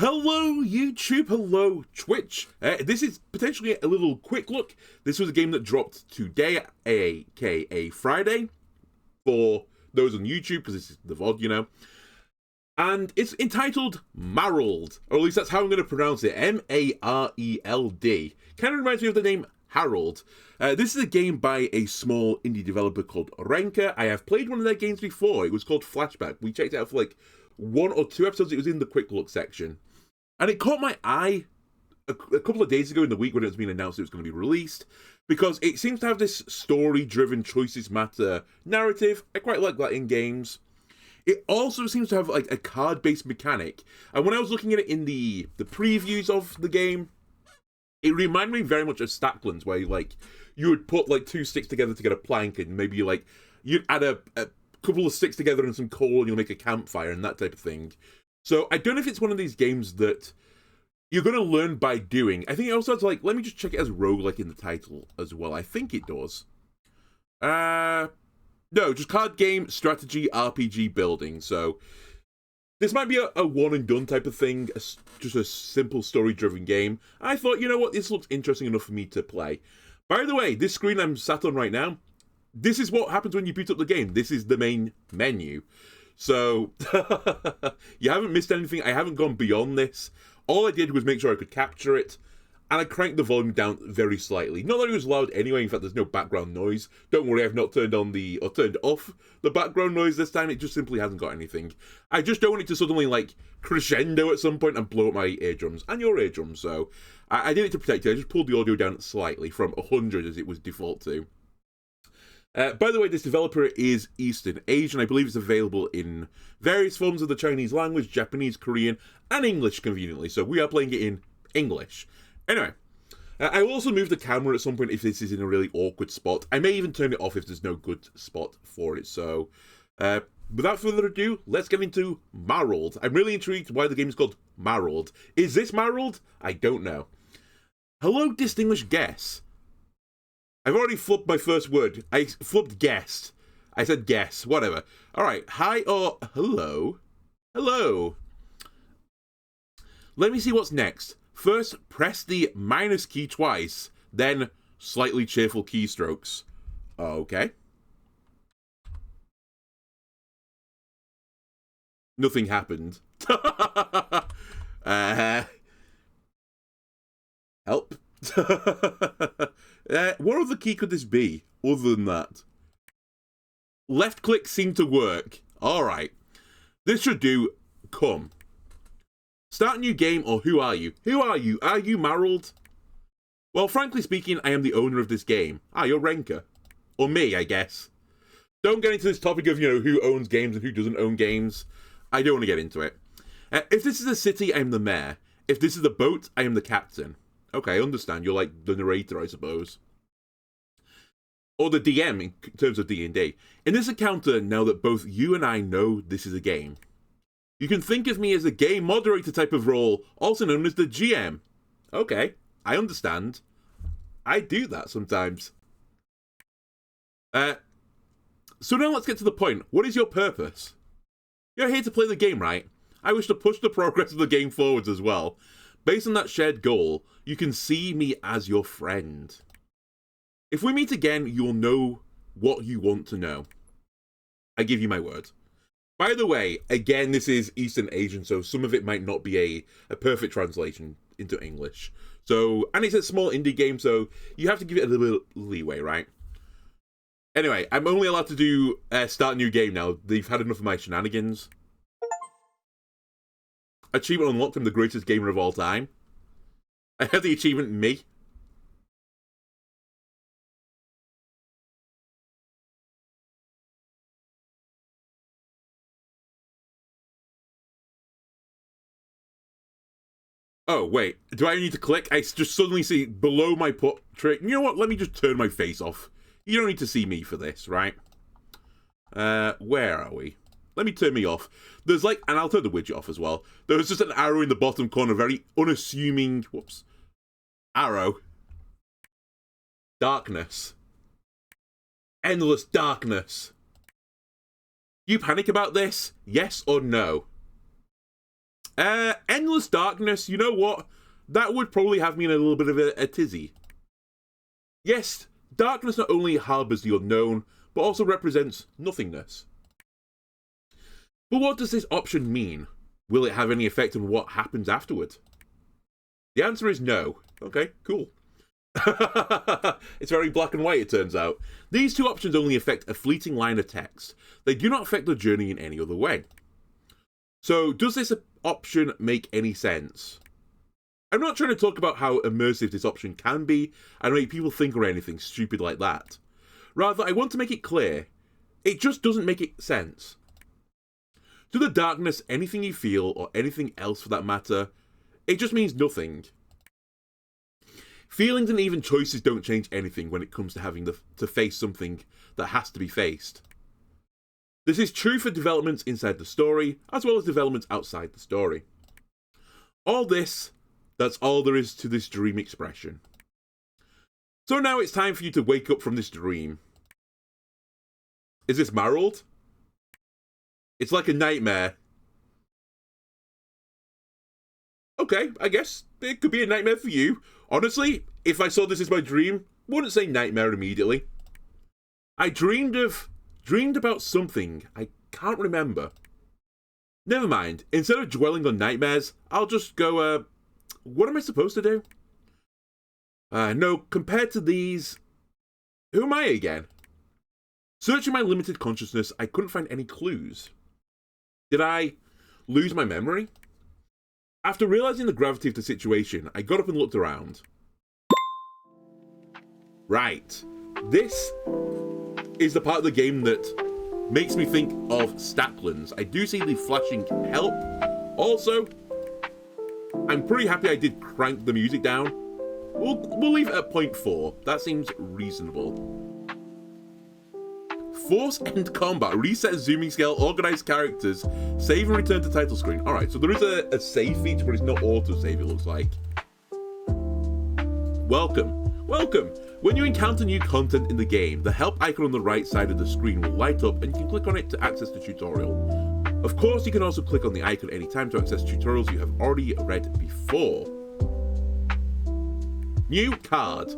Hello YouTube, hello Twitch. This is potentially a little quick look. This was a game that dropped today, aka Friday, for those on YouTube, because this is the VOD, you know. And it's entitled Mareld, or at least that's how I'm going to pronounce it, M-A-R-E-L-D. Kind of reminds me of the name Harold. This is a game by a small indie developer called Renka. I have played one of their games before. It was called Flashback. We checked it out for like 1 or 2 episodes. It was in the quick look section. And it caught my eye a couple of days ago in the week when it was being announced it was going to be released, because it seems to have this story-driven choices matter narrative. I quite like that in games. It also seems to have like a card-based mechanic. And when I was looking at it in the previews of the game, it reminded me very much of Stacklands, where you would put like 2 sticks together to get a plank, and maybe you'd add a couple of sticks together and some coal and you'll make a campfire and that type of thing. So I don't know if it's one of these games that you're going to learn by doing. I think it also has let me just check it as roguelike in the title as well. I think it does. No, just card game, strategy, RPG building. So this might be a one and done type of thing, just a simple story driven game. I thought, you know what, this looks interesting enough for me to play. By the way, this screen I'm sat on right now, this is what happens when you boot up the game. This is the main menu. So, you haven't missed anything. I haven't gone beyond this. All I did was make sure I could capture it, and I cranked the volume down very slightly. Not that it was loud anyway, in fact there's no background noise. Don't worry, I've not turned on or turned off the background noise this time. It just simply hasn't got anything. I just don't want it to suddenly crescendo at some point and blow up my eardrums, and your eardrums, so I did it to protect it. I just pulled the audio down slightly from 100 as it was default to. By the way, this developer is Eastern Asian. I believe it's available in various forms of the Chinese language, Japanese, Korean, and English, conveniently. So we are playing it in English. Anyway, I will also move the camera at some point if this is in a really awkward spot. I may even turn it off if there's no good spot for it. So, without further ado, let's get into Mareld. I'm really intrigued why the game is called Mareld. Is this Mareld? I don't know. Hello, distinguished guest. I've already flubbed my first word. I flubbed guest. I said guess. Whatever. Alright. Hi or hello? Hello. Let me see what's next. First, press the minus key twice. Then, slightly cheerful keystrokes. Okay. Nothing happened. Help. What other key could this be, other than that? Left click seemed to work. Alright. This should do. Come. Start a new game, or who are you? Who are you? Are you Mareld? Well, frankly speaking, I am the owner of this game. Ah, you're Renka. Or me, I guess. Don't get into this topic of, who owns games and who doesn't own games. I don't want to get into it. If this is a city, I am the mayor. If this is a boat, I am the captain. Okay, I understand. You're like the narrator, I suppose. Or the DM in terms of D&D. In this encounter, now that both you and I know this is a game, you can think of me as a game moderator type of role, also known as the GM. Okay, I understand. I do that sometimes. So now let's get to the point. What is your purpose? You're here to play the game, right? I wish to push the progress of the game forwards as well. Based on that shared goal, you can see me as your friend. If we meet again, you'll know what you want to know. I give you my word. By the way, again, this is Eastern Asian, so some of it might not be a perfect translation into English. So, and it's a small indie game, so you have to give it a little bit of leeway, right? Anyway, I'm only allowed to do start a new game now. They've had enough of my shenanigans. Achievement unlocked from the greatest gamer of all time. I have the achievement me. Oh, wait. Do I need to click? I just suddenly see below my portrait. You know what? Let me just turn my face off. You don't need to see me for this, right? Where are we? Let me turn me off. There's and I'll turn the widget off as well. There was just an arrow in the bottom corner, very unassuming, whoops, arrow. Darkness. Endless darkness. You panic about this? Yes or no? Endless darkness, you know what? That would probably have me in a little bit of a tizzy. Yes, darkness not only harbours the unknown, but also represents nothingness. But what does this option mean? Will it have any effect on what happens afterward? The answer is no. Okay, cool. It's very black and white, it turns out. These two options only affect a fleeting line of text. They do not affect the journey in any other way. So, does this option make any sense? I'm not trying to talk about how immersive this option can be and make people think or anything stupid like that. Rather, I want to make it clear, it just doesn't make sense. To the darkness, anything you feel, or anything else for that matter, it just means nothing. Feelings and even choices don't change anything when it comes to having to face something that has to be faced. This is true for developments inside the story, as well as developments outside the story. All this, that's all there is to this dream expression. So now it's time for you to wake up from this dream. Is this Mareld? It's like a nightmare. Okay, I guess it could be a nightmare for you. Honestly, if I saw this as my dream, wouldn't say nightmare immediately. I dreamed about something I can't remember. Never mind, instead of dwelling on nightmares, I'll just go, what am I supposed to do? No, compared to these, who am I again? Searching my limited consciousness, I couldn't find any clues. Did I lose my memory? After realizing the gravity of the situation, I got up and looked around. Right. This is the part of the game that makes me think of stacklands. I do see the flashing help. Also, I'm pretty happy I did crank the music down. We'll leave it at 0.4. That seems reasonable. Force end combat, reset zooming scale, organize characters, save and return to title screen. Alright, so there is a save feature, but it's not auto-save, it looks like. Welcome. Welcome. When you encounter new content in the game, the help icon on the right side of the screen will light up and you can click on it to access the tutorial. Of course, you can also click on the icon anytime to access tutorials you have already read before. New card.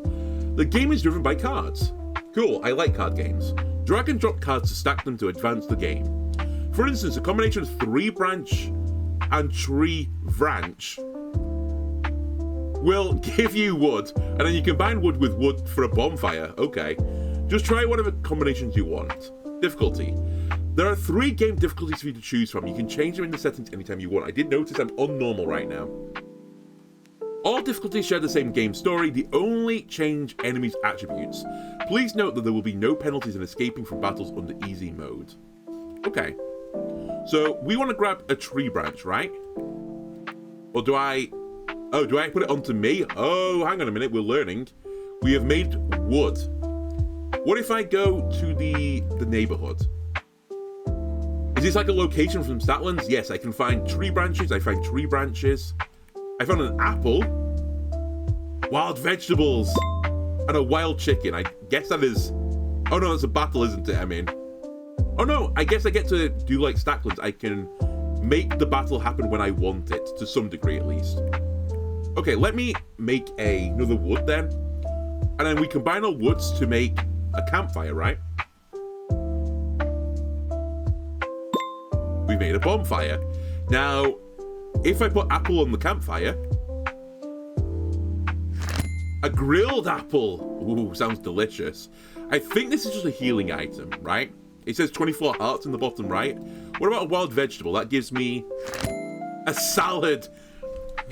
The game is driven by cards. Cool, I like card games. Drag and drop cards to stack them to advance the game. For instance, a combination of 3 branch and tree branch will give you wood, and then you combine wood with wood for a bonfire. Okay. Just try whatever combinations you want. Difficulty. There are 3 game difficulties for you to choose from. You can change them in the settings anytime you want. I did notice I'm on normal right now. All difficulties share the same game story, the only change enemies' attributes. Please note that there will be no penalties in escaping from battles under easy mode. Okay. So, we want to grab a tree branch, right? Or do I put it onto me? Oh, hang on a minute, we're learning. We have made wood. What if I go to the neighborhood? Is this like a location from Statlands? Yes, I can find tree branches, I find tree branches. I found an apple, wild vegetables, and a wild chicken. I guess that is... Oh no, that's a battle, isn't it? I mean... Oh no, I guess I get to do like stacklands. I can make the battle happen when I want it, to some degree at least. Okay, let me make another wood then. And then we combine our woods to make a campfire, right? We made a bonfire. Now... if I put apple on the campfire, a grilled apple. Ooh, sounds delicious. I think this is just a healing item, right? It says 24 hearts in the bottom right. What about a wild vegetable? That gives me a salad.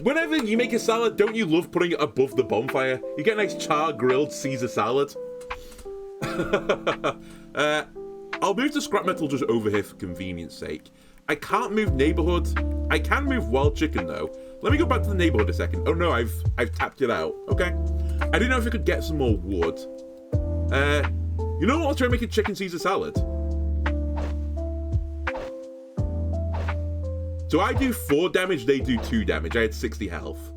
Whenever you make a salad, don't you love putting it above the bonfire? You get a nice char grilled Caesar salad. I'll move to scrap metal just over here for convenience sake. I can't move neighborhood. I can move wild chicken though. Let me go back to the neighborhood a second. Oh no, I've tapped it out. Okay. I didn't know if I could get some more wood. You know what? I'll try and make a chicken Caesar salad. So I do 4 damage, they do 2 damage. I had 60 health.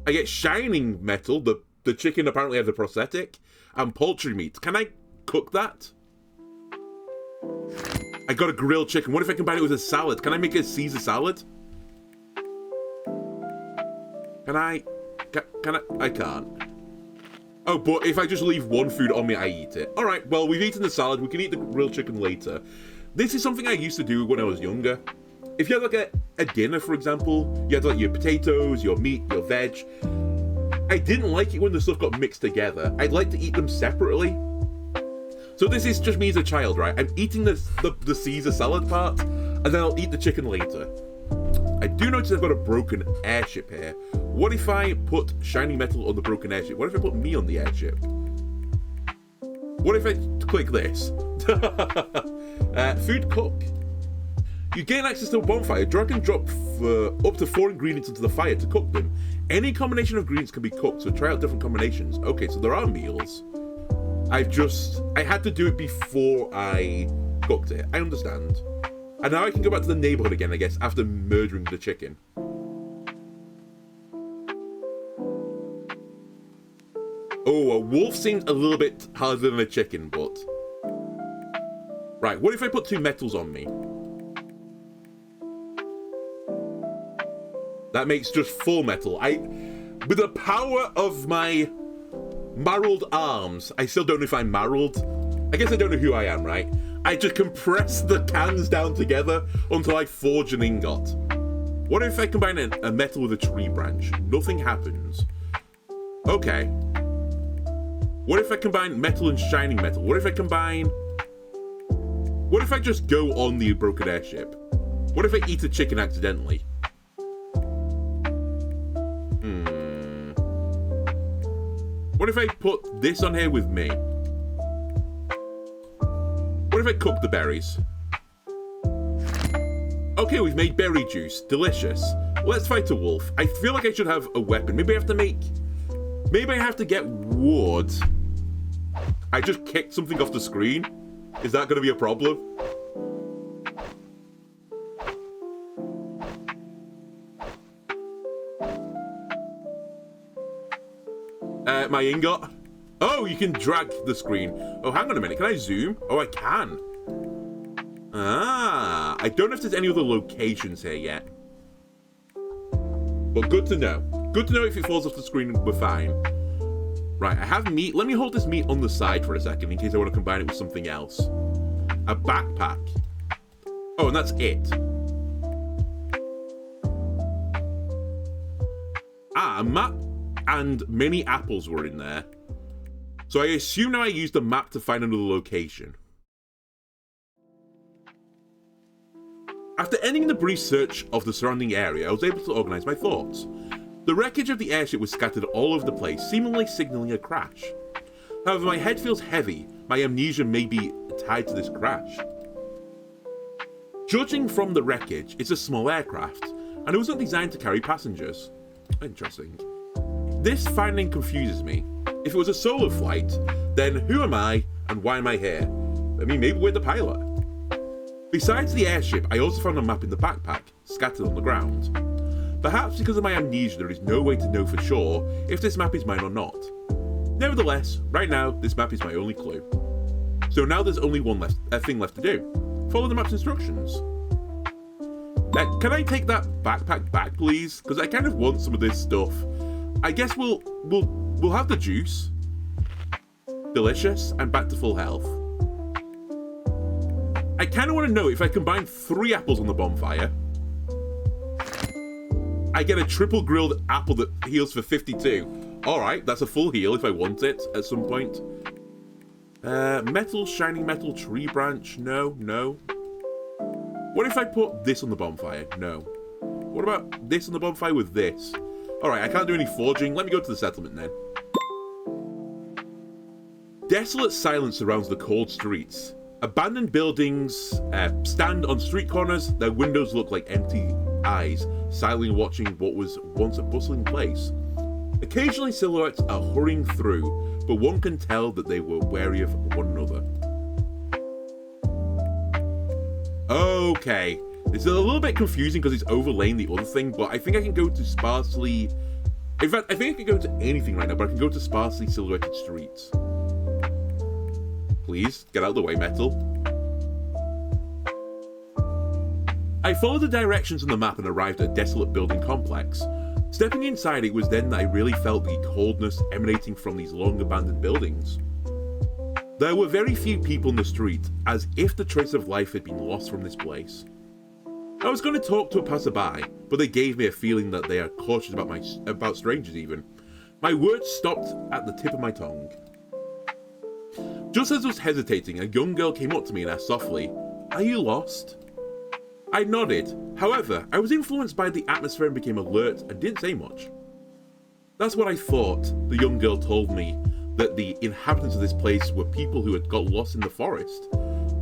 I get shining metal. The chicken apparently has a prosthetic. And poultry meat. Can I cook that? I got a grilled chicken. What if I combine it with a salad? Can I make a Caesar salad? Can I? I can't. Oh, but if I just leave one food on me, I eat it. Alright, well, we've eaten the salad. We can eat the grilled chicken later. This is something I used to do when I was younger. If you had, like, a dinner, for example, you had, like, your potatoes, your meat, your veg. I didn't like it when the stuff got mixed together. I'd like to eat them separately. So this is just me as a child, right? I'm eating the Caesar salad part, and then I'll eat the chicken later. I do notice I've got a broken airship here. What if I put shiny metal on the broken airship? What if I put me on the airship? What if I click this? Food cook. You gain access to a bonfire. Drag and drop up to 4 ingredients into the fire to cook them. Any combination of ingredients can be cooked, so try out different combinations. Okay, so there are meals. I had to do it before I cooked it. I understand. And now I can go back to the neighborhood again, I guess, after murdering the chicken. Oh, a wolf seems a little bit harder than a chicken, but... Right, what if I put 2 metals on me? That makes just 4 metal. With the power of my Mareld arms, I still don't know if I'm Mareld. I guess I don't know who I am, right? I just compress the cans down together until I forge an ingot. What if I combine a metal with a tree branch? Nothing happens. Okay. What if I combine metal and shining metal? What if I just go on the broken airship? What if I eat a chicken accidentally? What if I put this on here with me? What if I cook the berries? Okay, we've made berry juice. Delicious. Let's fight a wolf. I feel like I should have a weapon. Maybe I have to get wood. I just kicked something off the screen. Is that going to be a problem? My ingot. Oh, you can drag the screen. Oh, hang on a minute. Can I zoom? Oh, I can. Ah, I don't know if there's any other locations here yet. But good to know. Good to know if it falls off the screen, we're fine. Right, I have meat. Let me hold this meat on the side for a second in case I want to combine it with something else. A backpack. Oh, and that's it. Ah, a map and many apples were in there. So I assume now I use the map to find another location. After ending the brief search of the surrounding area, I was able to organise my thoughts. The wreckage of the airship was scattered all over the place, seemingly signalling a crash. However, my head feels heavy. My amnesia may be tied to this crash. Judging from the wreckage, it's a small aircraft, and it wasn't designed to carry passengers. Interesting. This finding confuses me. If it was a solo flight, then who am I and why am I here? I mean, maybe we're the pilot. Besides the airship, I also found a map in the backpack, scattered on the ground. Perhaps because of my amnesia, there is no way to know for sure if this map is mine or not. Nevertheless, right now, this map is my only clue. So now there's only one thing left to do. Follow the map's instructions. Can I take that backpack back, please? Because I kind of want some of this stuff. I guess we'll have the juice. Delicious, and back to full health. I kind of want to know if I combine 3 apples on the bonfire, I get a triple grilled apple that heals for 52. Alright, that's a full heal if I want it at some point. Metal, shining metal, tree branch. No. What if I put this on the bonfire? No. What about this on the bonfire with this? Alright, I can't do any forging. Let me go to the settlement then. Desolate silence surrounds the cold streets. Abandoned buildings stand on street corners. Their windows look like empty eyes, silently watching what was once a bustling place. Occasionally silhouettes are hurrying through, but one can tell that they were wary of one another. Okay, this is a little bit confusing because it's overlaying the other thing, but I think I can go to sparsely... In fact, I think I can go to anything right now, but I can go to sparsely silhouetted streets. Please, get out of the way, metal. I followed the directions on the map and arrived at a desolate building complex. Stepping inside, it was then that I really felt the coldness emanating from these long abandoned buildings. There were very few people in the street, as if the trace of life had been lost from this place. I was going to talk to a passerby, but they gave me a feeling that they are cautious about strangers even. My words stopped at the tip of my tongue. Just as I was hesitating, a young girl came up to me and asked softly, "Are you lost?" I nodded. However, I was influenced by the atmosphere and became alert and didn't say much. That's what I thought. The young girl told me that the inhabitants of this place were people who had got lost in the forest.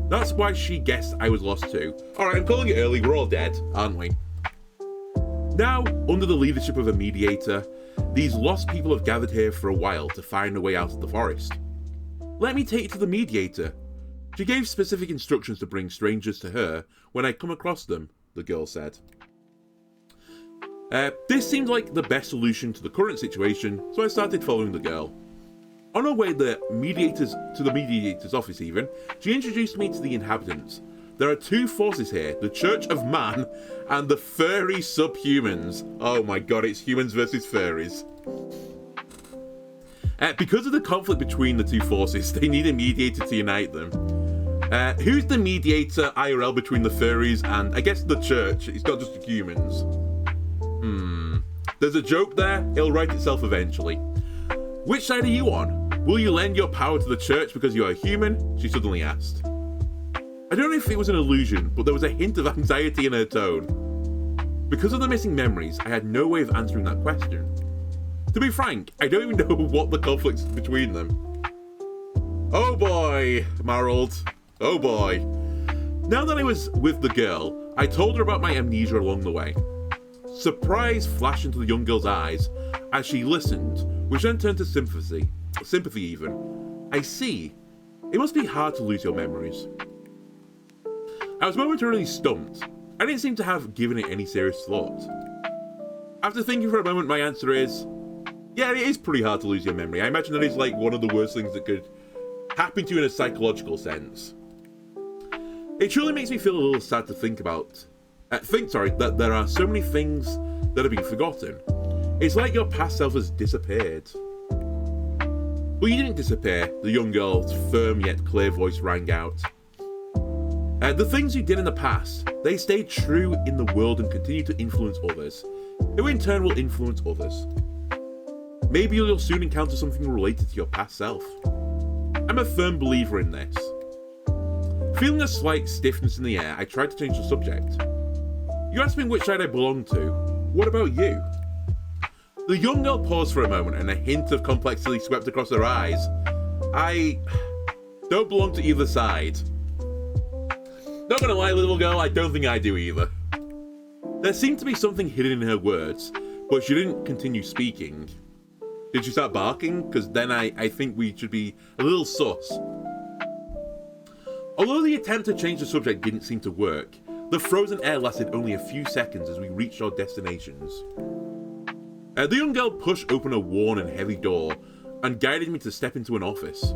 That's why she guessed I was lost too. Alright, I'm calling it early, we're all dead, aren't we? Now, under the leadership of a mediator, these lost people have gathered here for a while to find a way out of the forest. Let me take you to the mediator. She gave specific instructions to bring strangers to her when I come across them, the girl said. This seemed like the best solution to the current situation, so I started following the girl. On our way to the mediator's office even, she introduced me to the inhabitants. There are two forces here, the Church of Man and the furry subhumans. Oh my god, it's humans versus furries. Because of the conflict between the two forces, they need a mediator to unite them. Who's the mediator IRL between the furries and, I guess, the church? It's not just the humans. There's a joke there, it'll write itself eventually. Which side are you on? Will you lend your power to the church because you are human? She suddenly asked. I don't know if it was an illusion, but there was a hint of anxiety in her tone. Because of the missing memories, I had no way of answering that question. To be frank, I don't even know what the conflict is between them. Oh boy, Mareld. Oh boy. Now that I was with the girl, I told her about my amnesia along the way. Surprise flashed into the young girl's eyes as she listened, which then turned to sympathy even. I see. It must be hard to lose your memories. I was momentarily stumped. I didn't seem to have given it any serious thought. After thinking for a moment, my answer is, yeah, it is pretty hard to lose your memory. I imagine that is like one of the worst things that could happen to you in a psychological sense. It truly makes me feel a little sad to think that there are so many things that have been forgotten. It's like your past self has disappeared. But you didn't disappear, the young girl's firm yet clear voice rang out. The things you did in the past, they stayed true in the world and continue to influence others, who in turn will influence others. Maybe you'll soon encounter something related to your past self. I'm a firm believer in this. Feeling a slight stiffness in the air, I tried to change the subject. You asked me which side I belong to. What about you? The young girl paused for a moment and a hint of complexity swept across her eyes. I don't belong to either side. Not gonna lie, little girl, I don't think I do either. There seemed to be something hidden in her words, but she didn't continue speaking. Did she start barking? Because then I think we should be a little sus. Although the attempt to change the subject didn't seem to work, the frozen air lasted only a few seconds as we reached our destinations. The young girl pushed open a worn and heavy door and guided me to step into an office.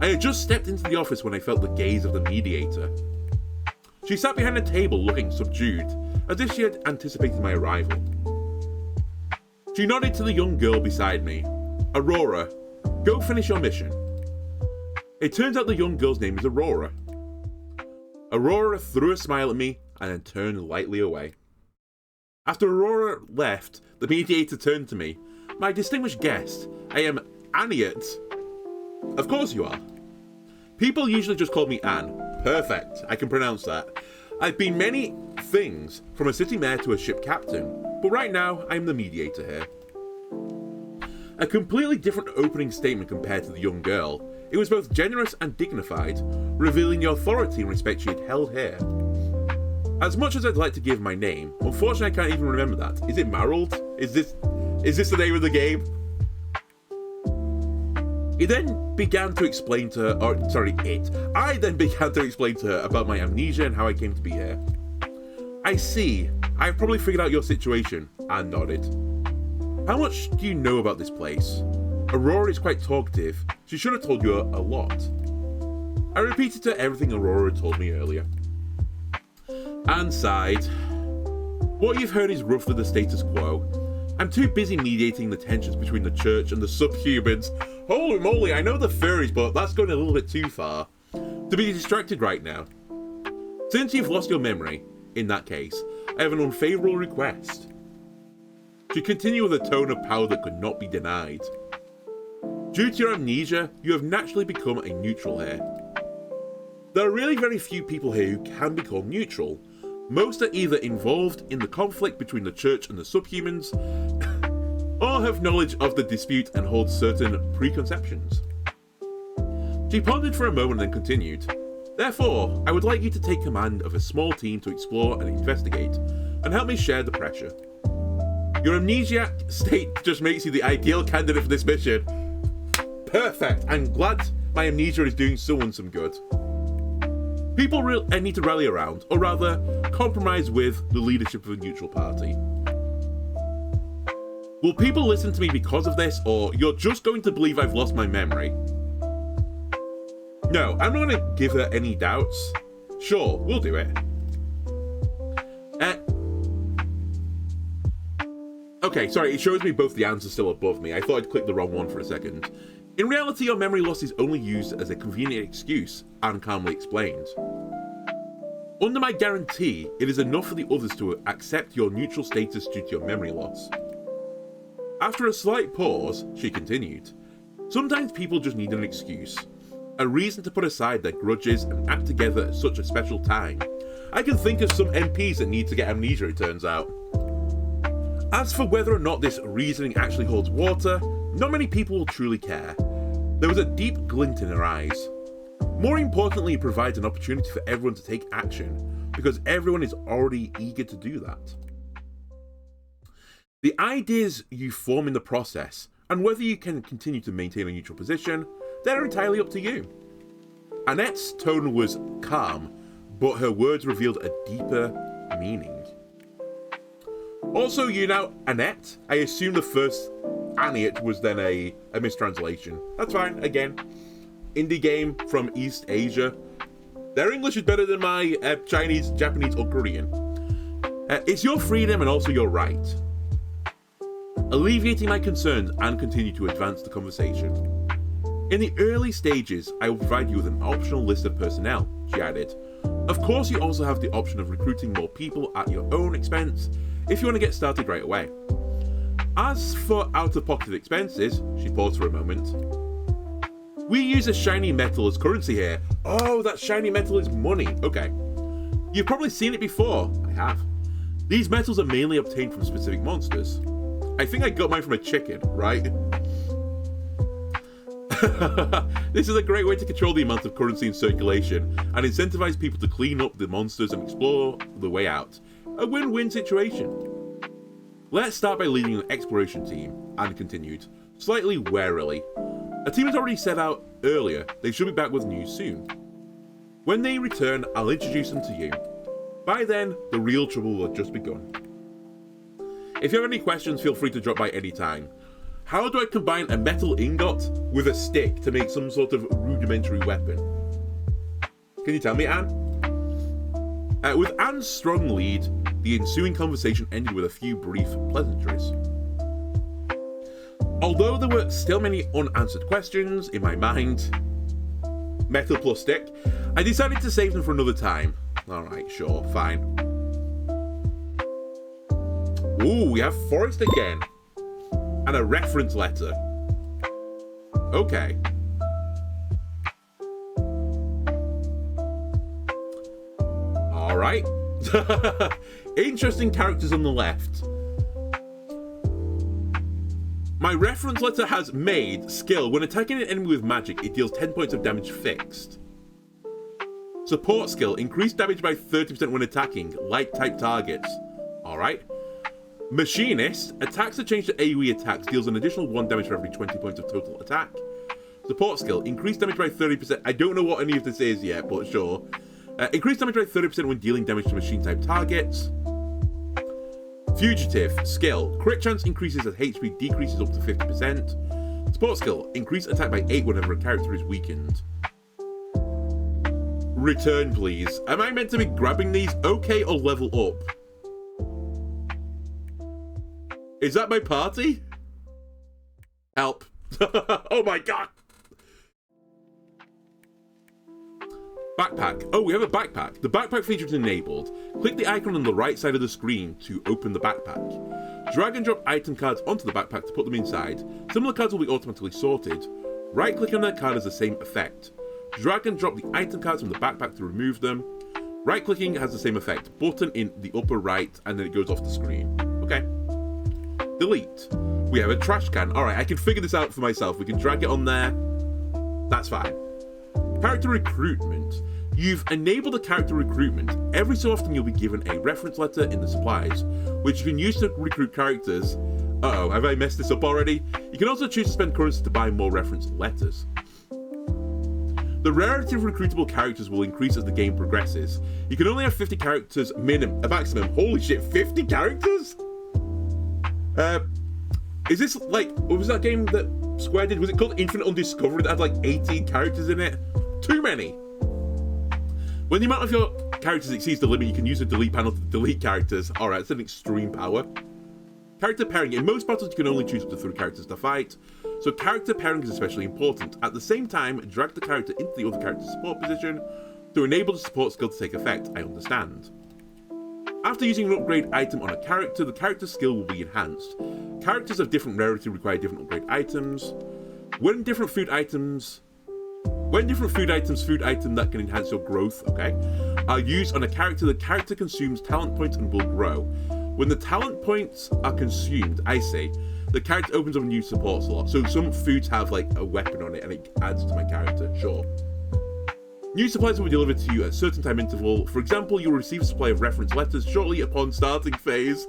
I had just stepped into the office when I felt the gaze of the mediator. She sat behind a table looking subdued, as if she had anticipated my arrival. She nodded to the young girl beside me. Aurora, go finish your mission. It turns out the young girl's name is Aurora. Aurora threw a smile at me and then turned lightly away. After Aurora left, the mediator turned to me. My distinguished guest, I am Aniet. Of course you are. People usually just call me Anne. Perfect, I can pronounce that. I've been many things, from a city mayor to a ship captain, but right now I'm the mediator here. A completely different opening statement compared to the young girl. It was both generous and dignified, revealing the authority and respect she had held here. As much as I'd like to give my name, unfortunately I can't even remember that. Is it Mareld? Is this the name of the game? I then began to explain to her about my amnesia and how I came to be here. I see. I've probably figured out your situation, Anne nodded. How much do you know about this place? Aurora is quite talkative. She should have told you a lot. I repeated to her everything Aurora had told me earlier. Anne sighed. What you've heard is roughly the status quo. I'm too busy mediating the tensions between the church and the subhumans. Holy moly, I know the furries, but that's going a little bit too far. To be distracted right now. Since you've lost your memory, in that case, I have an unfavourable request. To continue with a tone of power that could not be denied. Due to your amnesia, you have naturally become a neutral here. There are really very few people here who can be called neutral. Most are either involved in the conflict between the church and the subhumans, or have knowledge of the dispute and hold certain preconceptions. She pondered for a moment and continued, Therefore, I would like you to take command of a small team to explore and investigate, and help me share the pressure. Your amnesiac state just makes you the ideal candidate for this mission. Perfect! I'm glad my amnesia is doing someone some good. People need to rally around, or rather, compromise with the leadership of a neutral party. Will people listen to me because of this, or you're just going to believe I've lost my memory? No, I'm not going to give her any doubts. Sure, we'll do it. Okay, sorry, it shows me both the answers still above me. I thought I'd clicked the wrong one for a second. In reality, your memory loss is only used as a convenient excuse, and calmly explained. Under my guarantee, it is enough for the others to accept your neutral status due to your memory loss. After a slight pause, she continued, Sometimes people just need an excuse. A reason to put aside their grudges and act together at such a special time. I can think of some MPs that need to get amnesia, it turns out. As for whether or not this reasoning actually holds water, not many people will truly care. There was a deep glint in her eyes. More importantly, it provides an opportunity for everyone to take action, because everyone is already eager to do that. The ideas you form in the process, and whether you can continue to maintain a neutral position, they're entirely up to you. Annette's tone was calm, but her words revealed a deeper meaning. Also, you know, Annette, I assume the first Anniet was then a mistranslation. That's fine, again. Indie game from East Asia. Their English is better than my Chinese, Japanese, or Korean. It's your freedom and also your right. Alleviating my concerns and continue to advance the conversation. In the early stages, I will provide you with an optional list of personnel, she added. Of course, you also have the option of recruiting more people at your own expense, if you want to get started right away. As for out-of-pocket expenses, she paused for a moment. We use a shiny metal as currency here. Oh, that shiny metal is money. Okay. You've probably seen it before. I have. These metals are mainly obtained from specific monsters. I think I got mine from a chicken, right? This is a great way to control the amount of currency in circulation and incentivize people to clean up the monsters and explore the way out. A win-win situation. Let's start by leading an exploration team, Anne continued, slightly warily. A team has already set out earlier. They should be back with news soon. When they return, I'll introduce them to you. By then, the real trouble will have just begun. If you have any questions, feel free to drop by any time. How do I combine a metal ingot with a stick to make some sort of rudimentary weapon? Can you tell me, Anne? With Anne's strong lead, the ensuing conversation ended with a few brief pleasantries. Although there were still many unanswered questions in my mind, metal plus stick, I decided to save them for another time. Alright, sure, fine. Ooh, we have forest again. And a reference letter. Okay. Alright. Interesting characters on the left. My reference letter has made skill. When attacking an enemy with magic, it deals 10 points of damage fixed. Support skill. Increased damage by 30% when attacking light type targets. Alright. Machinist. Attacks are changed to AoE attacks. Deals an additional 1 damage for every 20 points of total attack. Support skill. Increased damage by 30%. I don't know what any of this is yet, but sure. Increased damage by 30% when dealing damage to machine type targets. Fugitive. Skill. Crit chance increases as HP decreases up to 50%. Support skill. Increased attack by 8 whenever a character is weakened. Return, please. Am I meant to be grabbing these? Okay, or level up? Is that my party? Help. Oh my god. Backpack. Oh, we have a backpack. The backpack feature is enabled. Click the icon on the right side of the screen to open the backpack. Drag and drop item cards onto the backpack to put them inside. Similar cards will be automatically sorted. Right click on that card has the same effect. Drag and drop the item cards from the backpack to remove them. Right clicking has the same effect. Button in the upper right and then it goes off the screen. Okay. Delete. We have a trash can. Alright, I can figure this out for myself. We can drag it on there. That's fine. Character recruitment. You've enabled the character recruitment. Every so often you'll be given a reference letter in the supplies, which you can use to recruit characters. Uh-oh, have I messed this up already? You can also choose to spend currency to buy more reference letters. The rarity of recruitable characters will increase as the game progresses. You can only have 50 characters maximum. Holy shit, 50 characters? Is this like, what was that game that Square did? Was it called Infinite Undiscovered that had like 18 characters in it? Too many. When the amount of your characters exceeds the limit, you can use the delete panel to delete characters. Alright, it's an extreme power. Character pairing. In most battles, you can only choose up to 3 characters to fight, so character pairing is especially important. At the same time, drag the character into the other character's support position to enable the support skill to take effect. I understand. After using an upgrade item on a character, the character skill will be enhanced. Characters of different rarity require different upgrade items. When different food items food item that can enhance your growth, okay, are used on a character, the character consumes talent points and will grow. When the talent points are consumed, I see, the character opens up a new support slot. So some foods have like a weapon on it and it adds to my character, sure. New supplies will be delivered to you at a certain time interval. For example, you'll receive a supply of reference letters shortly upon starting phase.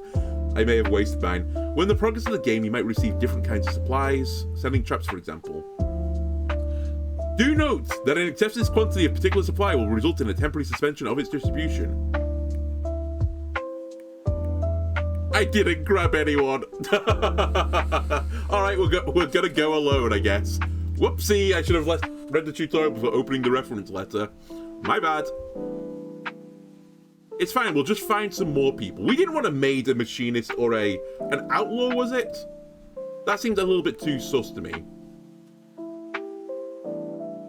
I may have wasted mine. When the progress of the game, you might receive different kinds of supplies, sending traps for example. Do note that an excessive quantity of a particular supply will result in a temporary suspension of its distribution. I didn't grab anyone. Alright, we're gonna go alone, I guess. Whoopsie, I should have read the tutorial before opening the reference letter. My bad. It's fine, we'll just find some more people. We didn't want a maid, a machinist, or an outlaw, was it? That seemed a little bit too sus to me.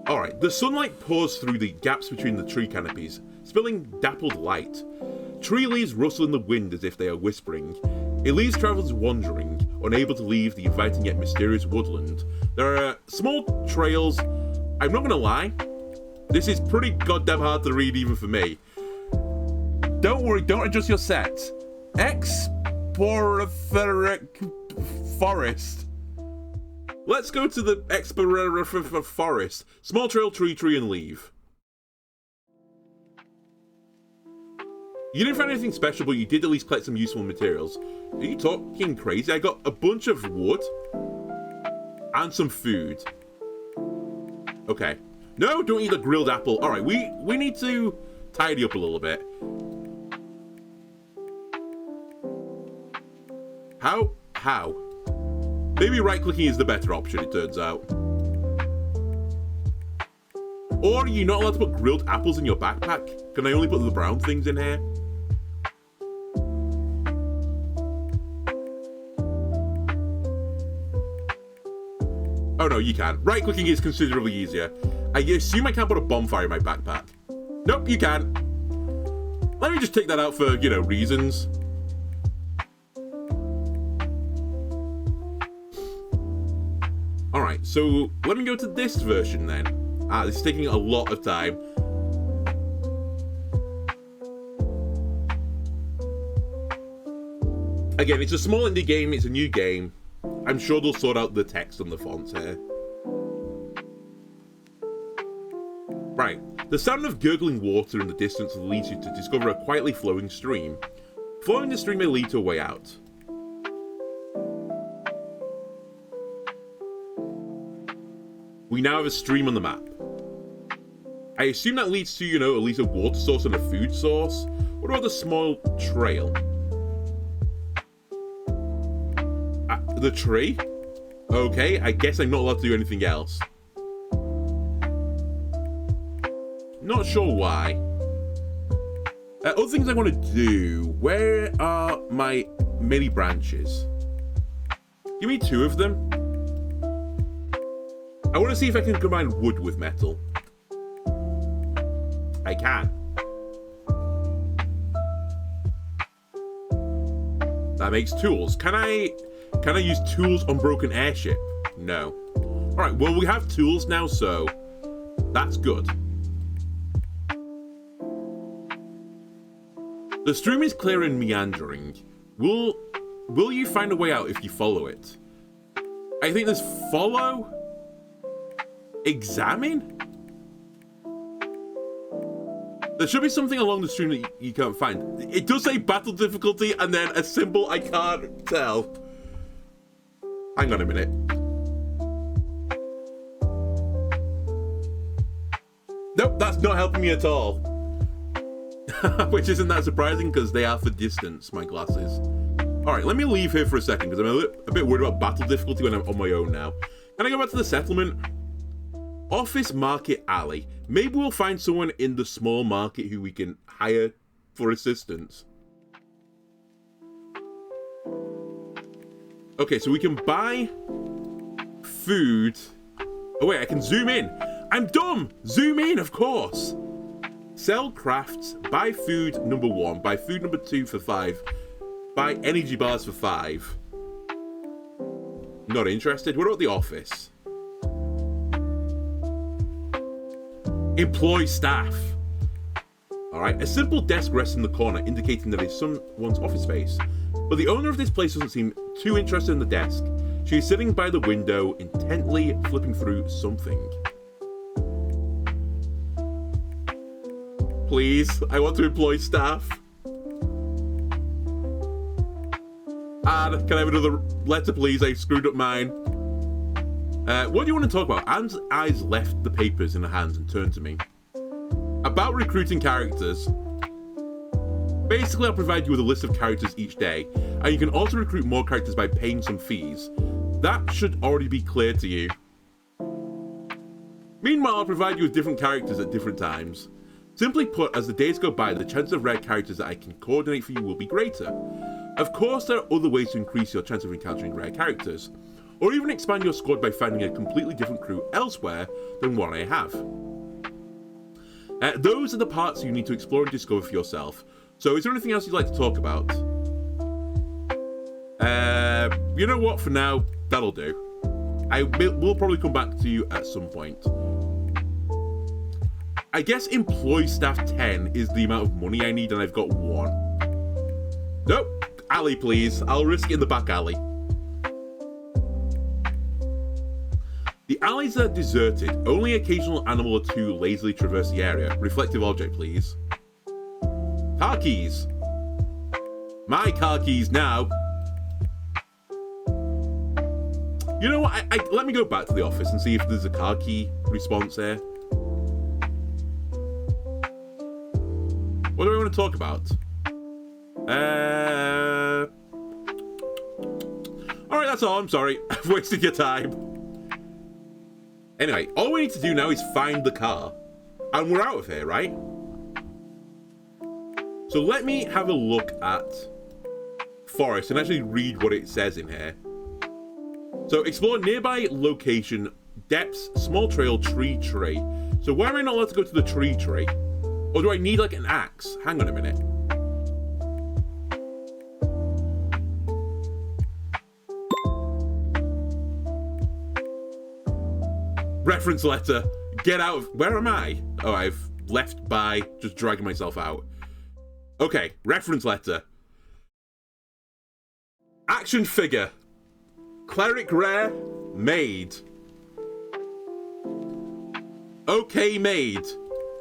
Alright, the sunlight pours through the gaps between the tree canopies, spilling dappled light. Tree leaves rustle in the wind as if they are whispering. It leaves travelers wandering, unable to leave the inviting yet mysterious woodland. There are small trails. I'm not gonna lie, this is pretty goddamn hard to read even for me. Don't worry, don't adjust your set. Exploratory forest. Let's go to the exploratory forest. Small trail, tree, and leave. You didn't find anything special, but you did at least collect some useful materials. Are you talking crazy? I got a bunch of wood and some food. Okay. No, don't eat a grilled apple. All right, we need to tidy up a little bit. How? Maybe right-clicking is the better option, it turns out. Or are you not allowed to put grilled apples in your backpack? Can I only put the brown things in here? Oh no, you can. Right-clicking is considerably easier. I assume I can't put a bonfire in my backpack. Nope, you can. Let me just take that out for, reasons. Alright, so let me go to this version then. This is taking a lot of time. Again, it's a small indie game, it's a new game. I'm sure they'll sort out the text on the fonts here. Right, the sound of gurgling water in the distance leads you to discover a quietly flowing stream. Following the stream may lead to a way out. We now have a stream on the map. I assume that leads to, at least a water source and a food source. What about the small trail? The tree? Okay, I guess I'm not allowed to do anything else. Not sure why. Other things I want to do. Where are my mini branches? Give me 2 of them. I want to see if I can combine wood with metal. I can. That makes tools. Can I use tools on broken airship? No. Alright, well we have tools now, so that's good. The stream is clear and meandering. Will you find a way out if you follow it? I think there's follow, examine? There should be something along the stream that you can't find. It does say battle difficulty and then a symbol I can't tell. Hang on a minute. Nope, that's not helping me at all. Which isn't that surprising because they are for distance, my glasses. Alright, let me leave here for a second because I'm a bit worried about battle difficulty when I'm on my own now. Can I go back to the settlement? Office Market Alley. Maybe we'll find someone in the small market who we can hire for assistance. Okay, so we can buy food. Oh wait, I can zoom in. I'm dumb! Zoom in, of course! Sell crafts, buy food number 1, buy food number 2 for 5, buy energy bars for 5. Not interested. What about the office? Employ staff. Alright, a simple desk rests in the corner, indicating that it's someone's office space. But the owner of this place doesn't seem too interested in the desk. She's sitting by the window, intently flipping through something. Please, I want to employ staff. And can I have another letter, please? I screwed up mine. What do you want to talk about? Anne's eyes left the papers in her hands and turned to me. About recruiting characters. Basically, I'll provide you with a list of characters each day, and you can also recruit more characters by paying some fees. That should already be clear to you. Meanwhile, I'll provide you with different characters at different times. Simply put, as the days go by, the chance of rare characters that I can coordinate for you will be greater. Of course, there are other ways to increase your chance of encountering rare characters, or even expand your squad by finding a completely different crew elsewhere than one I have. Those are the parts you need to explore and discover for yourself. So is there anything else you'd like to talk about? You know what, for now, that'll do. We'll probably come back to you at some point. I guess employ staff 10 is the amount of money I need, and I've got 1. Nope. Alley, please. I'll risk it in the back alley. The alleys are deserted. Only occasional animal or 2 lazily traverse the area. Reflective object, please. Car keys. My car keys now. You know what? Let me go back to the office and see if there's a car key response there. What do I want to talk about? Alright, that's all. I'm sorry. I've wasted your time. Anyway, all we need to do now is find the car. And we're out of here, right? So let me have a look at forest and actually read what it says in here. So explore nearby location, depths, small trail, tree. So why am I not allowed to go to the tree? Or do I need like an axe? Hang on a minute. Reference letter. Get out of... Where am I? Oh, I've left by just dragging myself out. Okay, reference letter. Action figure. Cleric rare. Maid. Okay, maid.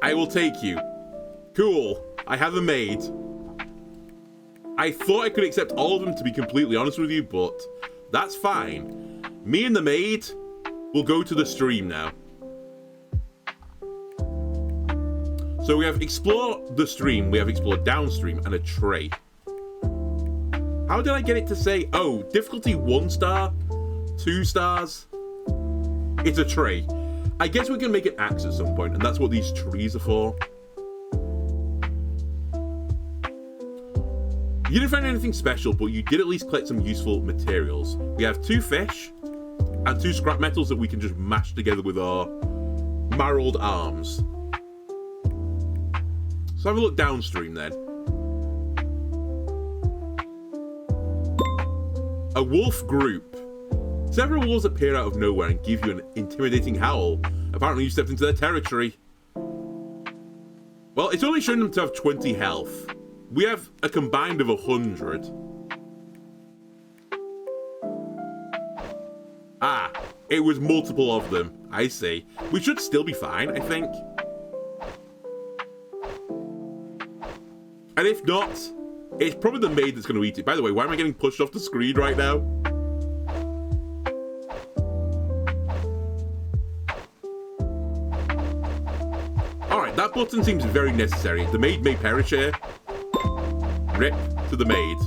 I will take you. Cool. I have a maid. I thought I could accept all of them, to be completely honest with you, but that's fine. Me and the maid will go to the stream now. So we have explored the stream, we have explored downstream, and a tray. How did I get it to say, oh, difficulty 1 star, 2 stars? It's a tray. I guess we can make an axe at some point, and that's what these trees are for. You didn't find anything special, but you did at least collect some useful materials. We have 2 fish and 2 scrap metals that we can just mash together with our Mareld arms. So have a look downstream then. A wolf group. Several wolves appear out of nowhere and give you an intimidating howl. Apparently you stepped into their territory. Well, it's only showing them to have 20 health. We have a combined of 100. Ah, it was multiple of them. I see. We should still be fine, I think. And if not, it's probably the maid that's going to eat it. By the way, why am I getting pushed off the screen right now? Alright, that button seems very necessary. The maid may perish here. Rip to the maid.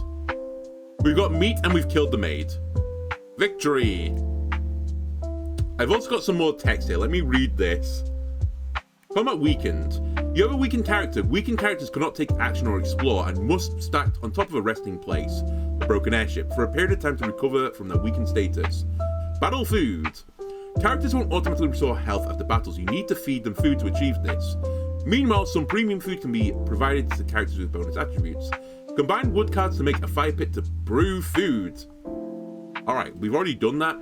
We've got meat and we've killed the maid. Victory! I've also got some more text here. Let me read this. Combat weakened. You have a weakened character. Weakened characters cannot take action or explore and must stack on top of a resting place, the broken airship, for a period of time to recover from their weakened status. Battle food. Characters won't automatically restore health after battles. You need to feed them food to achieve this. Meanwhile, some premium food can be provided to characters with bonus attributes. Combine wood cards to make a fire pit to brew food. Alright, we've already done that.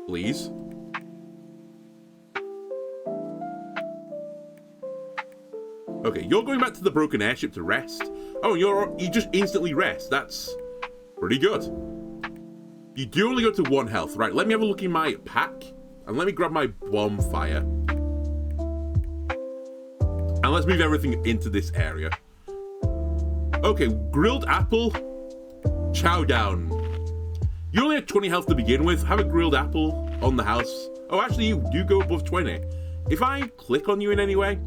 Please. Okay, you're going back to the broken airship to rest. Oh, you just instantly rest. That's pretty good. You do only go to 1 health. Right, let me have a look in my pack. And let me grab my bonfire. And let's move everything into this area. Okay, grilled apple. Chow down. You only had 20 health to begin with. Have a grilled apple on the house. Oh, actually, you do go above 20. If I click on you in any way,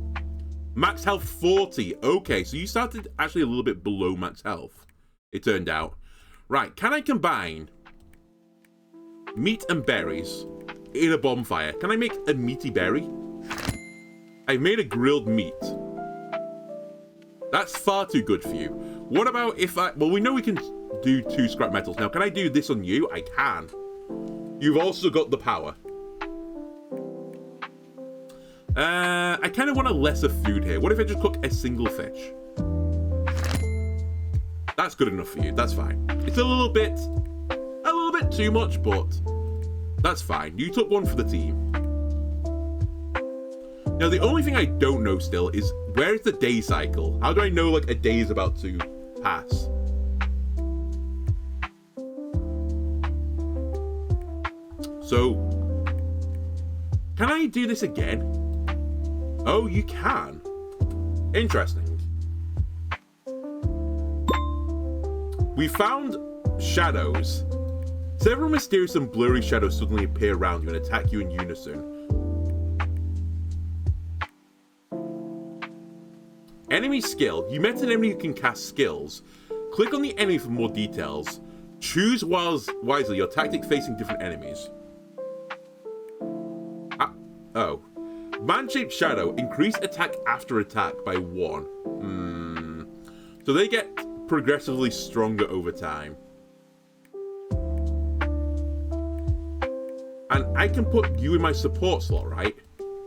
max health 40. Okay, so you started actually a little bit below max health, it turned out. Right, can I combine meat and berries in a bonfire? Can I make a meaty berry? I've made a grilled meat. That's far too good for you. What about if I... Well, we know we can do 2 scrap metals. Now, can I do this on you? I can. You've also got the power. I kind of want a lesser food here. What if I just cook a single fish? That's good enough for you. That's fine. It's a little bit too much, but that's fine. You took 1 for the team. Now, the only thing I don't know still is, where is the day cycle? How do I know, like, a day is about to pass? So, can I do this again? Oh, you can. Interesting. We found shadows. Several mysterious and blurry shadows suddenly appear around you and attack you in unison. Enemy skill. You met an enemy who can cast skills. Click on the enemy for more details. Choose wisely your tactic facing different enemies. Oh. Man-shaped shadow. Increase attack after attack by 1. So they get progressively stronger over time. And I can put you in my support slot, right?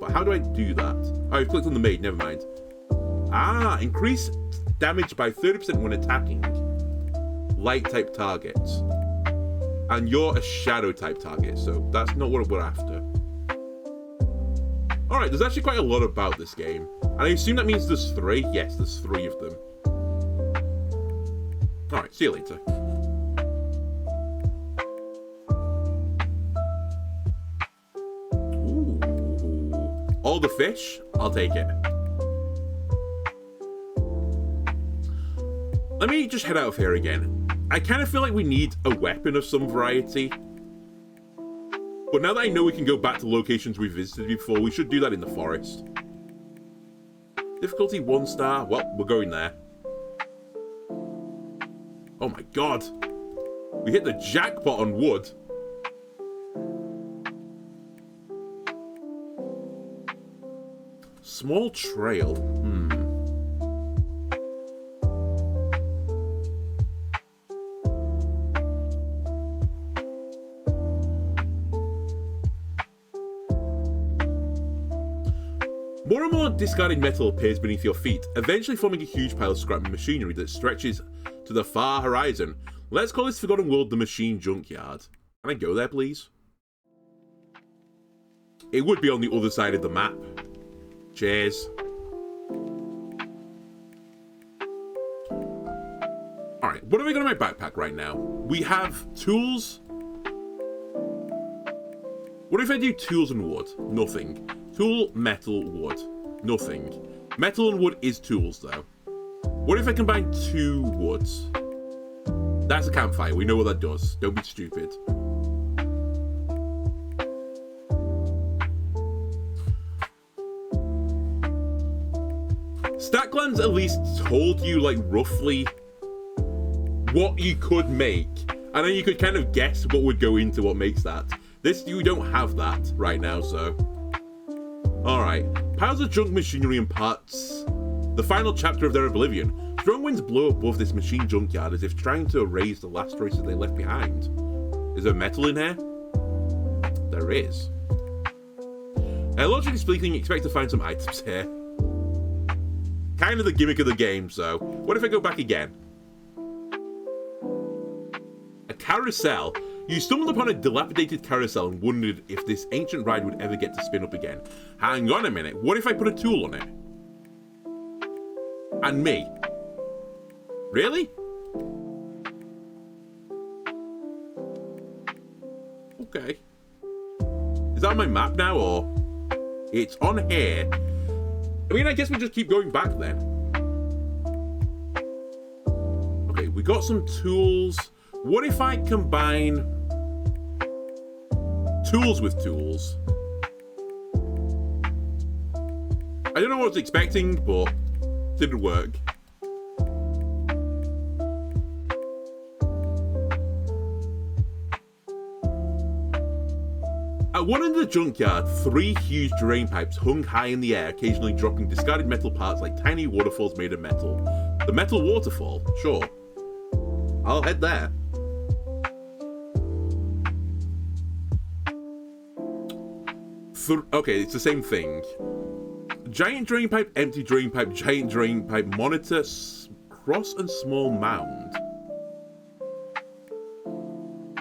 But how do I do that? Oh, I've clicked on the maid, never mind. Ah, increase damage by 30% when attacking light-type targets. And you're a shadow-type target, so that's not what we're after. Alright, there's actually quite a lot about this game. And I assume that means there's 3? Yes, there's 3 of them. Alright, see you later. Ooh. All the fish? I'll take it. Let me just head out of here again. I kind of feel like we need a weapon of some variety. But now that I know we can go back to locations we've visited before, we should do that in the forest. Difficulty 1 star. Well, we're going there. Oh my god. We hit the jackpot on wood. Small trail. More and more discarded metal appears beneath your feet, eventually forming a huge pile of scrap machinery that stretches to the far horizon. Let's call this forgotten world the Machine Junkyard. Can I go there, please? It would be on the other side of the map. Cheers. Alright, what have I got in my backpack right now? We have tools. What if I do tools and wood? Nothing. Tool, metal, wood. Nothing. Metal and wood is tools, though. What if I combine 2 woods? That's a campfire. We know what that does. Don't be stupid. Stacklands at least told you, like, roughly what you could make. And then you could kind of guess what would go into what makes that. This, you don't have that right now, so... Alright. Piles of junk machinery and parts. The final chapter of their oblivion. Strong winds blow above this machine junkyard as if trying to erase the last traces they left behind. Is there metal in here? There is. Logically speaking, you expect to find some items here. Kind of the gimmick of the game, so... What if I go back again? A carousel. You stumbled upon a dilapidated carousel and wondered if this ancient ride would ever get to spin up again. Hang on a minute. What if I put a tool on it? And me? Really? Okay. Is that on my map now, or... It's on here. I mean, I guess we just keep going back then. Okay, we got some tools. What if I combine tools with tools? I don't know what I was expecting, but didn't work. At one end of the junkyard, 3 huge drain pipes hung high in the air, occasionally dropping discarded metal parts like tiny waterfalls made of metal. The metal waterfall? Sure. I'll head there. Okay, it's the same thing. Giant drain pipe, empty drain pipe, giant drain pipe, monitor, cross and small mound.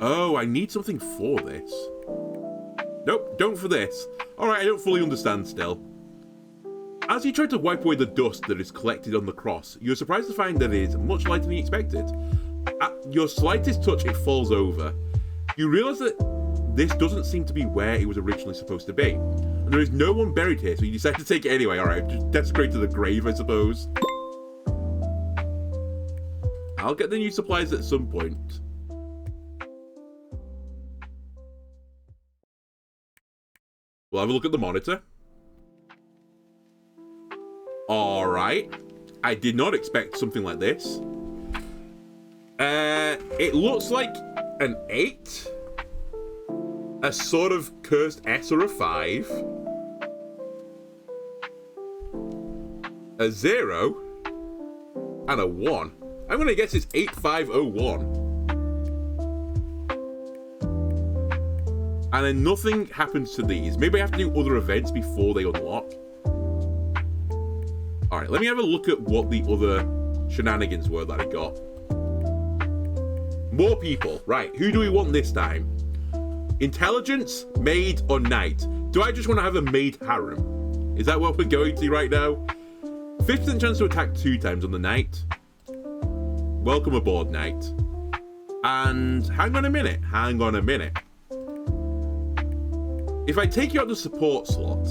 Oh, I need something for this. Nope, don't for this. Alright, I don't fully understand still. As you try to wipe away the dust that is collected on the cross, you're surprised to find that it is much lighter than you expected. At your slightest touch, it falls over. You realise that this doesn't seem to be where it was originally supposed to be. And there is no one buried here, so you decide to take it anyway. Alright, just desecrate to the grave, I suppose. I'll get the new supplies at some point. We'll have a look at the monitor. Alright. I did not expect something like this. It looks like an 8. A sort of cursed S or a 5. A 0. And a 1. I'm gonna guess it's 8501. And then nothing happens to these. Maybe I have to do other events before they unlock. Alright, let me have a look at what the other shenanigans were that I got. More people. Right, who do we want this time? Intelligence, maid, or knight? Do I just want to have a maid harem? Is that what we're going to right now? 50% chance to attack 2 times on the knight. Welcome aboard, knight. And hang on a minute. If I take you out the support slot,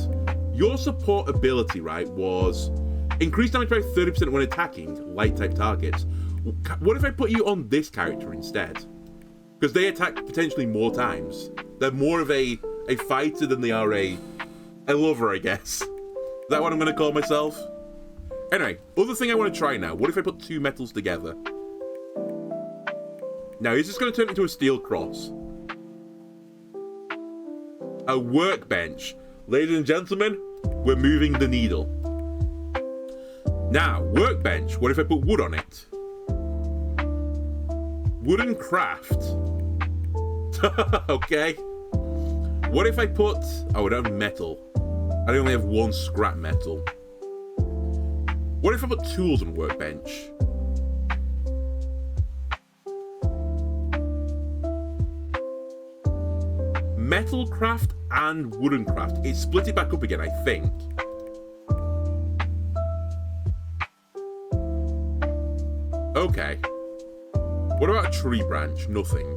your support ability, right, was increased damage by 30% when attacking light-type targets. What if I put you on this character instead? Because they attack potentially more times. They're more of a fighter than they are a lover, I guess. Is that what I'm going to call myself? Anyway, other thing I want to try now. What if I put 2 metals together? Now, is this going to turn into a steel cross? A workbench. Ladies and gentlemen, we're moving the needle. Now, workbench. What if I put wood on it? Wooden craft. Okay. What if I put... Oh, I don't have metal. I only have one scrap metal. What if I put tools on workbench? Metal craft and wooden craft. It split it back up again, I think. Okay. What about a tree branch? Nothing.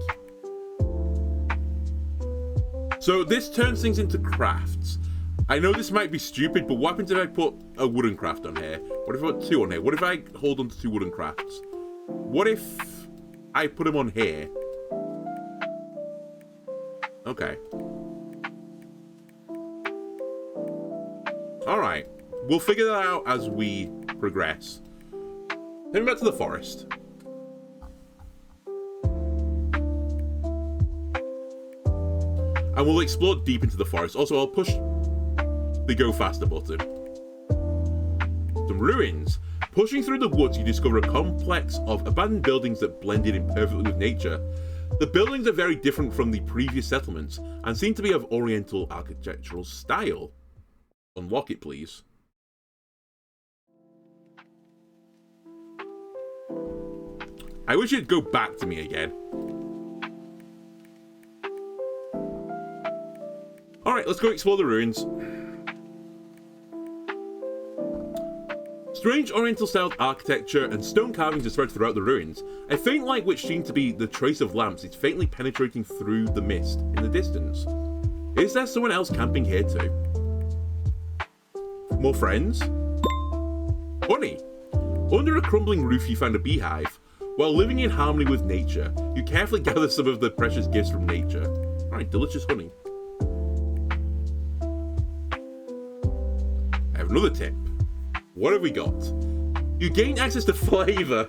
So this turns things into crafts. I know this might be stupid, but what happens if I put a wooden craft on here? What if I put 2 on here? What if I hold on to 2 wooden crafts? What if I put them on here? Okay. Alright. We'll figure that out as we progress. Heading back to the forest. And we'll explore deep into the forest. Also, I'll push the go faster button. Some ruins. Pushing through the woods, you discover a complex of abandoned buildings that blended in perfectly with nature. The buildings are very different from the previous settlements and seem to be of Oriental architectural style. Unlock it, please. I wish it'd go back to me again. Alright, let's go explore the ruins. Strange Oriental-styled architecture and stone carvings are spread throughout the ruins. A faint light which seemed to be the trace of lamps is faintly penetrating through the mist in the distance. Is there someone else camping here too? More friends? Honey! Under a crumbling roof you find a beehive. While living in harmony with nature, you carefully gather some of the precious gifts from nature. Alright, delicious honey. I have another tip. What have we got? You gain access to flavor.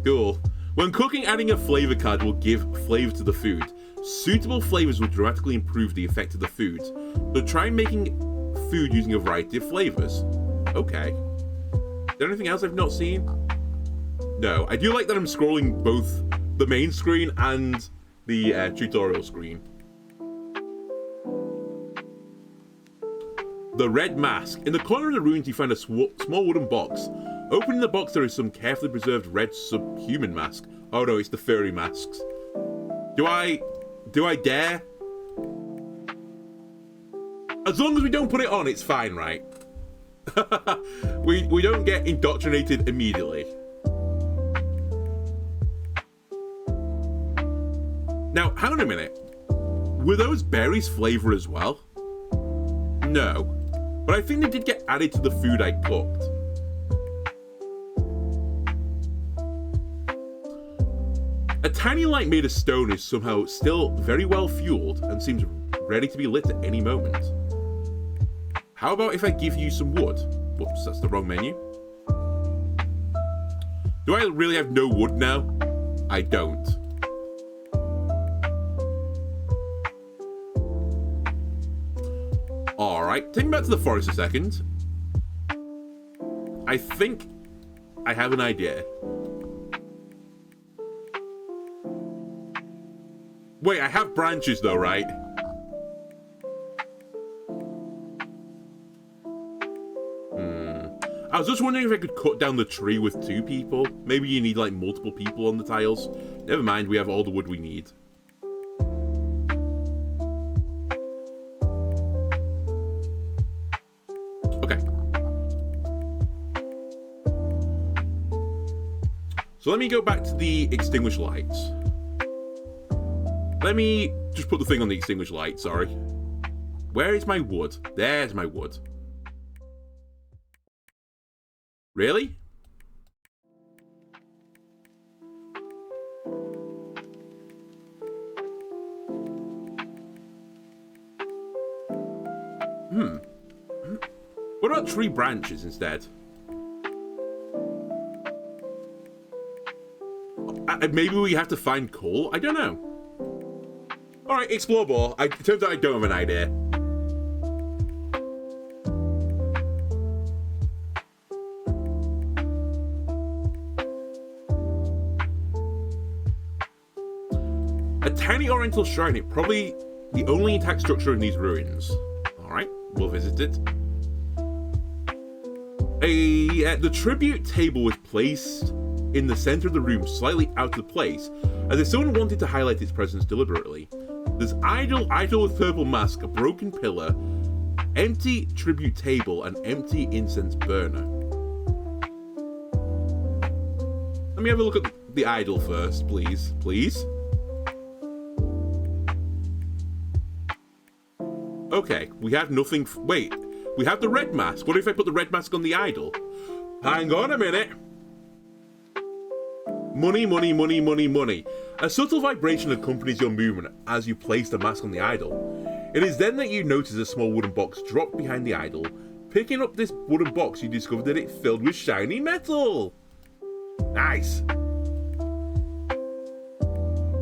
Cool. When cooking, adding a flavor card will give flavor to the food. Suitable flavors will dramatically improve the effect of the food. So try making food using a variety of flavors. Okay. Is there anything else I've not seen? No. I do like that I'm scrolling both the main screen and the tutorial screen. The red mask. In the corner of the ruins you find a small wooden box. Opening the box there is some carefully preserved red subhuman mask. Oh no, it's the furry masks. Do I dare? As long as we don't put it on, it's fine, right? we don't get indoctrinated immediately. Now, hang on a minute. Were those berries flavor as well? No. But I think they did get added to the food I cooked. A tiny light made of stone is somehow still very well fueled and seems ready to be lit at any moment. How about if I give you some wood? Whoops, that's the wrong menu. Do I really have no wood now? I don't. Alright, taking back to the forest a second. I think I have an idea. Wait, I have branches though, right? I was just wondering if I could cut down the tree with 2 people. Maybe you need like multiple people on the tiles. Never mind, we have all the wood we need. Okay. So let me go back to the extinguished lights. Let me just put the thing on the extinguished light, sorry. Where is my wood? There's my wood. Really? What about tree branches instead? Maybe we have to find coal? I don't know. Alright, explore more. It turns out I don't have an idea. A tiny oriental shrine. It's probably the only intact structure in these ruins. Alright. we'll visit it. The tribute table was placed in the center of the room, slightly out of place, as if someone wanted to highlight its presence deliberately. There's idol with purple mask, a broken pillar, empty tribute table, and empty incense burner. Let me have a look at the idol first, please. Please? Okay, we have nothing. Wait, we have the red mask. What if I put the red mask on the idol? Hang on a minute. Money, money, money, money, money. A subtle vibration accompanies your movement as you place the mask on the idol. It is then that you notice a small wooden box dropped behind the idol. Picking up this wooden box, you discover that it's filled with shiny metal. Nice.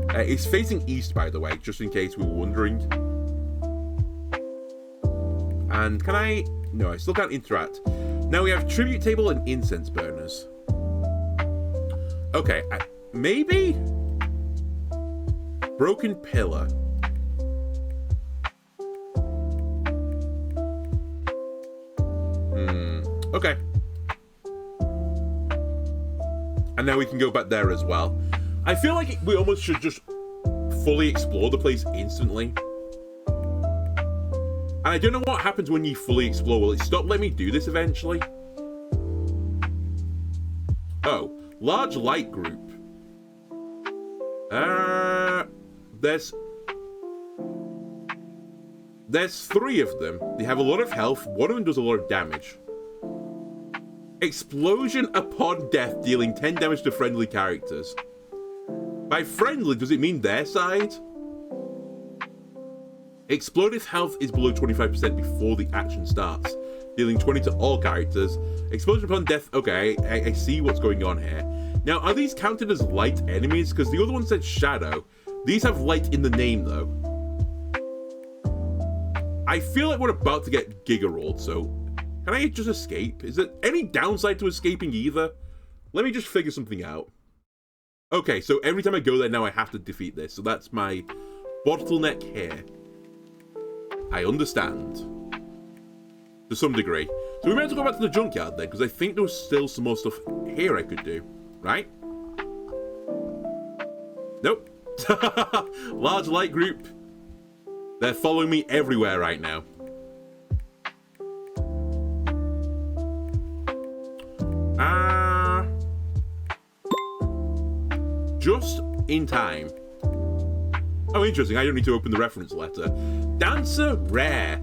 It's facing east, by the way, just in case we were wondering. And can I... No, I still can't interact. Now we have tribute table and incense burners. Okay, maybe? Broken pillar. Okay. And now we can go back there as well. I feel like we almost should just fully explore the place instantly. And I don't know what happens when you fully explore. Will it stop letting me do this eventually? Oh, large light group. There's 3 of them. They have a lot of health. One of them does a lot of damage. Explosion upon death, dealing 10 damage to friendly characters. By friendly, does it mean their side? Explosive health is below 25% before the action starts, dealing 20 to all characters. Explosion upon death, okay, I see what's going on here. Now, are these counted as light enemies? Because the other one said shadow. These have light in the name, though. I feel like we're about to get giga-rolled, so can I just escape? Is there any downside to escaping either? Let me just figure something out. Okay, so every time I go there now, I have to defeat this. So that's my bottleneck here. I understand. To some degree. So we might have to go back to the junkyard then, because I think there was still some more stuff here I could do. Right? Nope. Large light group. They're following me everywhere right now. Just in time. Oh, interesting. I don't need to open the reference letter. Dancer rare.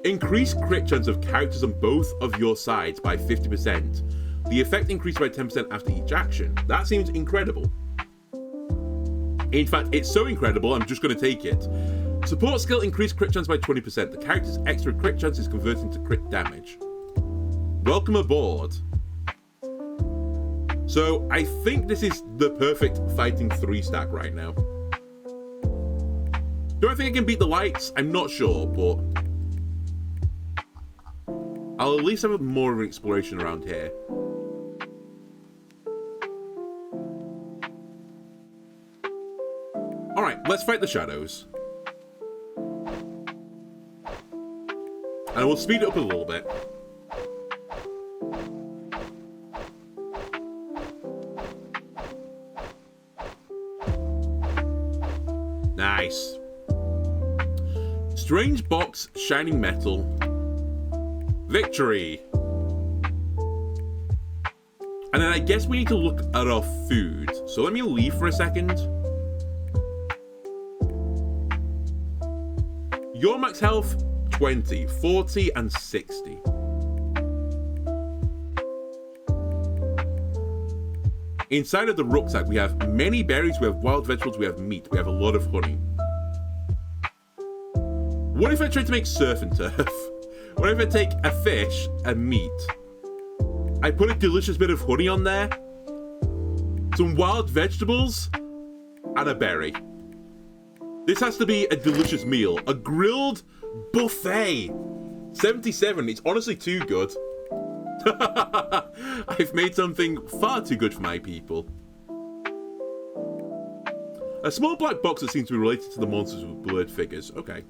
Increase crit chance of characters on both of your sides by 50%. The effect increased by 10% after each action. That seems incredible. In fact, it's so incredible, I'm just going to take it. Support skill increased crit chance by 20%. The character's extra crit chance is converted into crit damage. Welcome aboard. So, I think this is the perfect fighting 3-stack right now. Do I think I can beat the lights? I'm not sure, but I'll at least have more of an exploration around here. Alright, let's fight the shadows. And we'll speed it up a little bit. Nice. Strange box, shining metal. Victory. And then I guess we need to look at our food. So let me leave for a second. Your max health, 20, 40, and 60. Inside of the rucksack, we have many berries, we have wild vegetables, we have meat, we have a lot of honey. What if I try to make surf and turf? What if I take a fish and meat? I put a delicious bit of honey on there, some wild vegetables, and a berry. This has to be a delicious meal. A grilled buffet. 77, it's honestly too good. I've made something far too good for my people. A small black box that seems to be related to the monsters with blurred figures. Okay.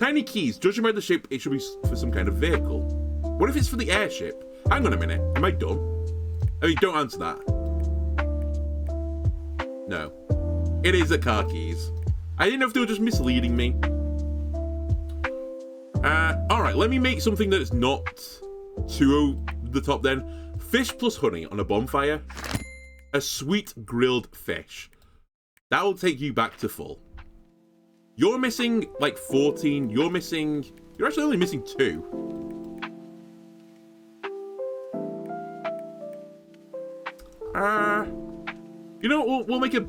Tiny keys. Judging by the shape, it should be for some kind of vehicle. What if it's for the airship? Hang on a minute. Am I dumb? I mean, don't answer that. No. It is the car keys. I didn't know if they were just misleading me. Alright, let me make something that is not too over the top then. Fish plus honey on a bonfire. A sweet grilled fish. That will take you back to full. You're missing like 14. You're actually only missing 2. You know what? We'll make a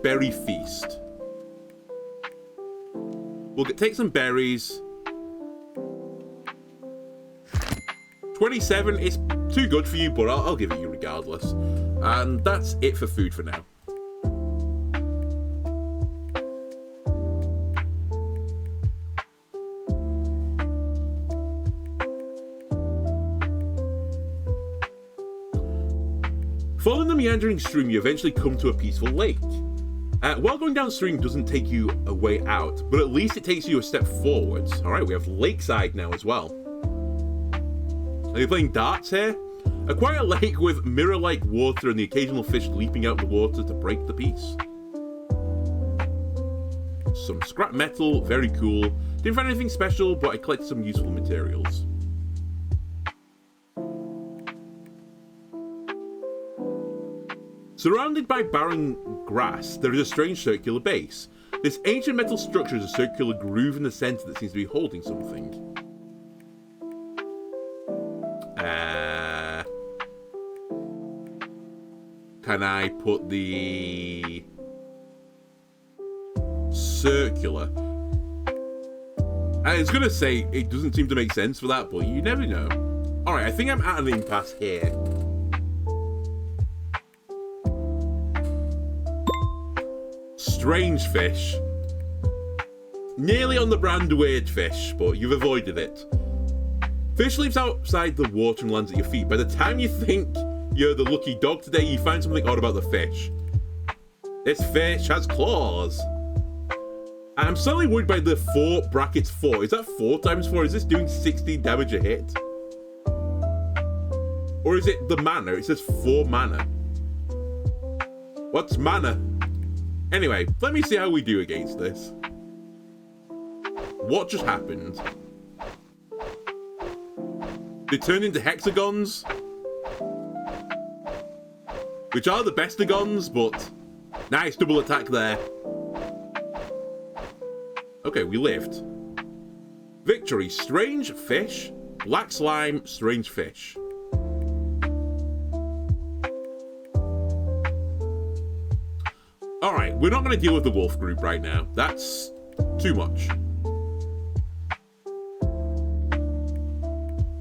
berry feast. We'll take some berries. 27 is too good for you, but I'll give it you regardless. And that's it for food for now. Following the meandering stream, you eventually come to a peaceful lake. While going downstream doesn't take you a way out, but at least it takes you a step forwards. Alright, we have lakeside now as well. Are you playing darts here? A quiet lake with mirror-like water and the occasional fish leaping out the water to break the peace. Some scrap metal, very cool. Didn't find anything special, but I collected some useful materials. Surrounded by barren grass, there is a strange circular base. This ancient metal structure is a circular groove in the center that seems to be holding something. Can I put the circular? I was gonna say it doesn't seem to make sense for that, but you never know. Alright, I think I'm at an impasse here. Strange fish. Nearly on the brand weird fish, but you've avoided it. Fish leaps outside the water and lands at your feet. By the time you think you're the lucky dog today, you find something odd about the fish. This fish has claws. I'm slightly worried by the 4 brackets 4. Is that 4 times 4? Is this doing 60 damage a hit? Or is it the mana? It says 4 mana. What's mana? Anyway, let me see how we do against this. What just happened? They turned into hexagons, which are the bestagons, but nice double attack there. Okay, we lived. Victory, strange fish, black slime, strange fish. Alright, we're not going to deal with the wolf group right now. That's too much.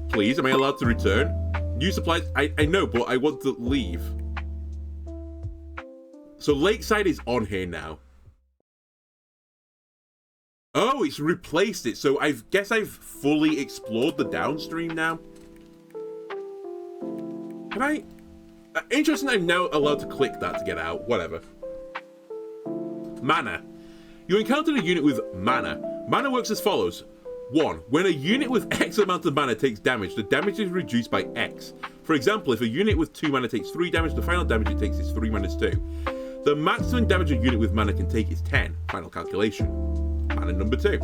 Please, am I allowed to return? New supplies? I know, but I want to leave. So Lakeside is on here now. Oh, it's replaced it. So I guess I've fully explored the downstream now. Can I? Interesting, I'm now allowed to click that to get out. Whatever. Mana. You encountered a unit with mana. Mana works as follows. 1. When a unit with X amount of mana takes damage, the damage is reduced by X. For example, if a unit with 2 mana takes 3 damage, the final damage it takes is 3 minus 2. The maximum damage a unit with mana can take is 10. Final calculation. Mana number 2.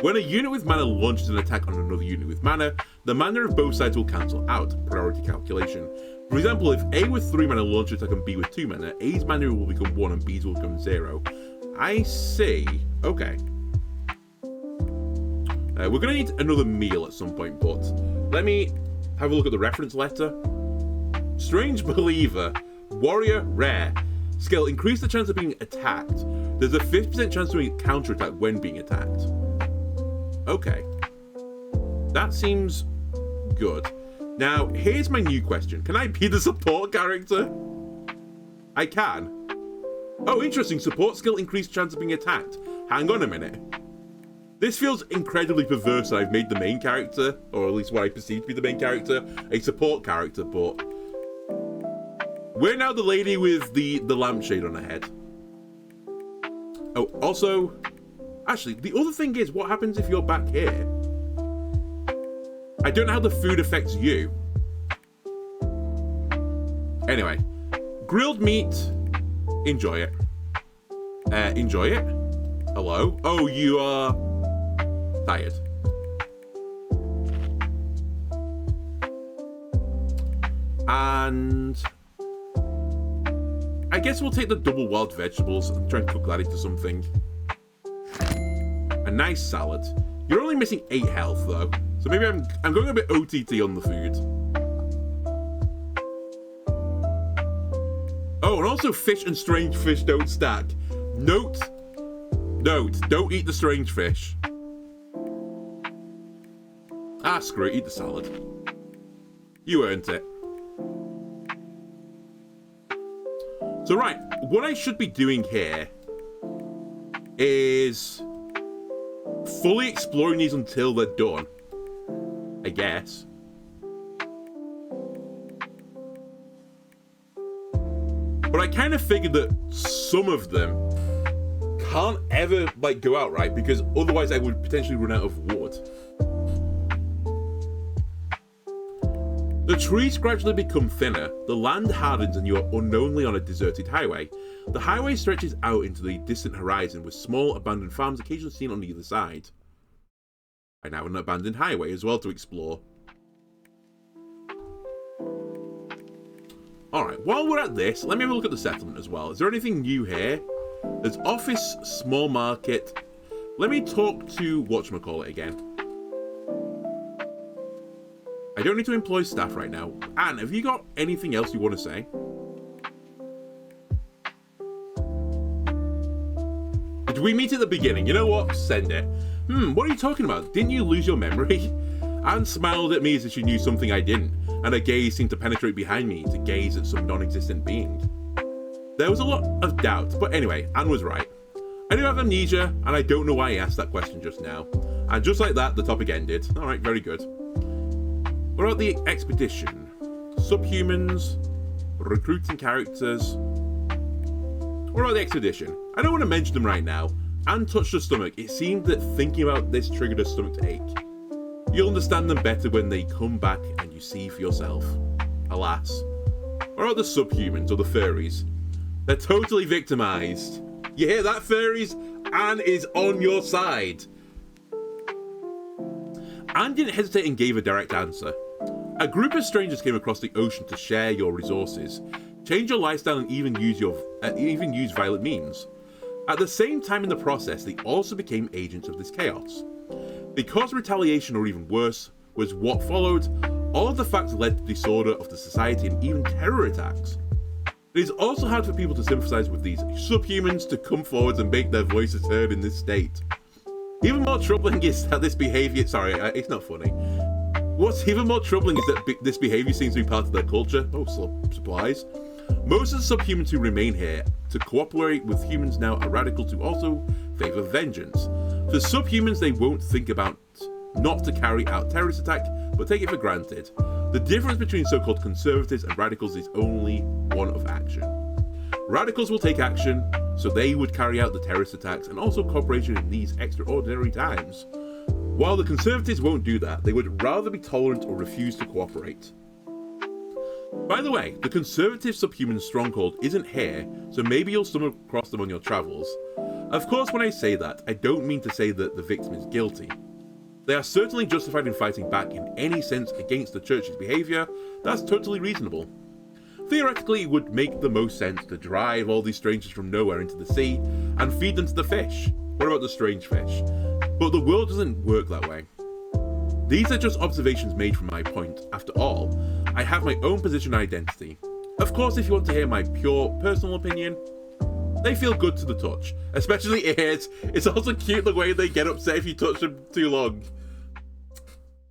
When a unit with mana launches an attack on another unit with mana, the mana of both sides will cancel out. Priority calculation. For example, if A with 3 mana launches an attack on B with 2 mana, A's mana will become 1 and B's will become 0. I see. Okay. We're going to need another meal at some point, but let me have a look at the reference letter. Strange Believer. Warrior Rare. Skill. Increase the chance of being attacked. There's a 50% chance of being counterattacked when being attacked. Okay. That seems good. Now, here's my new question. Can I be the support character? I can. Oh, interesting. Support skill. Increased chance of being attacked. Hang on a minute. This feels incredibly perverse that I've made the main character, or at least what I perceive to be the main character, a support character, but we're now the lady with the lampshade on her head. Oh, also, Actually, the other thing is, what happens if you're back here? I don't know how the food affects you. Anyway, grilled meat. Enjoy it. Enjoy it? Hello? Oh, you are tired. And I guess we'll take the double wild vegetables and try and cook that into something. A nice salad. You're only missing 8 health though, so maybe I'm going a bit OTT on the food. Oh, and also fish and strange fish don't stack. Note, don't eat the strange fish. Ah, screw it, eat the salad. You earned it. So right, what I should be doing here is fully exploring these until they're done, I guess. But I kind of figured that some of them can't ever like go out right, because otherwise I would potentially run out of wood. The trees gradually become thinner, the land hardens, and you are unknowingly on a deserted highway. The highway stretches out into the distant horizon with small abandoned farms occasionally seen on either side. I now have an abandoned highway as well to explore. Alright, while we're at this, let me have a look at the settlement as well. Is there anything new here? There's office, small market. Let me talk to whatchamacallit again. I don't need to employ staff right now. Anne, have you got anything else you want to say? Did we meet at the beginning? You know what? Send it. What are you talking about? Didn't you lose your memory? Anne smiled at me as if she knew something I didn't, and her gaze seemed to penetrate behind me to gaze at some non-existent being. There was a lot of doubt, but anyway, Anne was right. I do have amnesia, and I don't know why I asked that question just now. And just like that, the topic ended. Alright, very good. What about the expedition? Subhumans, recruiting characters. What about the expedition? I don't want to mention them right now. Anne touched her stomach. It seemed that thinking about this triggered her stomach to ache. You'll understand them better when they come back and you see for yourself. Alas. What about the subhumans or the furries? They're totally victimized. You hear that, furries? Anne is on your side. Anne didn't hesitate and gave a direct answer. A group of strangers came across the ocean to share your resources, change your lifestyle, and even use violent means. At the same time in the process, they also became agents of this chaos. Because retaliation, or even worse, was what followed, all of the facts led to disorder of the society and even terror attacks. It is also hard for people to sympathize with these subhumans to come forward and make their voices heard in this state. Even more troubling is that this behavior... Sorry, it's not funny. What's even more troubling is that this behavior seems to be part of their culture. Oh, supplies. Most of the subhumans who remain here to cooperate with humans now are radical to also favour vengeance. For subhumans, they won't think about not to carry out terrorist attack, but take it for granted. The difference between so-called conservatives and radicals is only one of action. Radicals will take action, so they would carry out the terrorist attacks and also cooperation in these extraordinary times. While the conservatives won't do that, they would rather be tolerant or refuse to cooperate. By the way, the conservative subhuman stronghold isn't here, so maybe you'll stumble across them on your travels. Of course, when I say that, I don't mean to say that the victim is guilty. They are certainly justified in fighting back in any sense against the church's behaviour. That's totally reasonable. Theoretically, it would make the most sense to drive all these strangers from nowhere into the sea and feed them to the fish. What about the strange fish? But the world doesn't work that way. These are just observations made from my point. After all, I have my own position and identity. Of course, if you want to hear my pure personal opinion, they feel good to the touch. Especially ears. It's also cute the way they get upset if you touch them too long.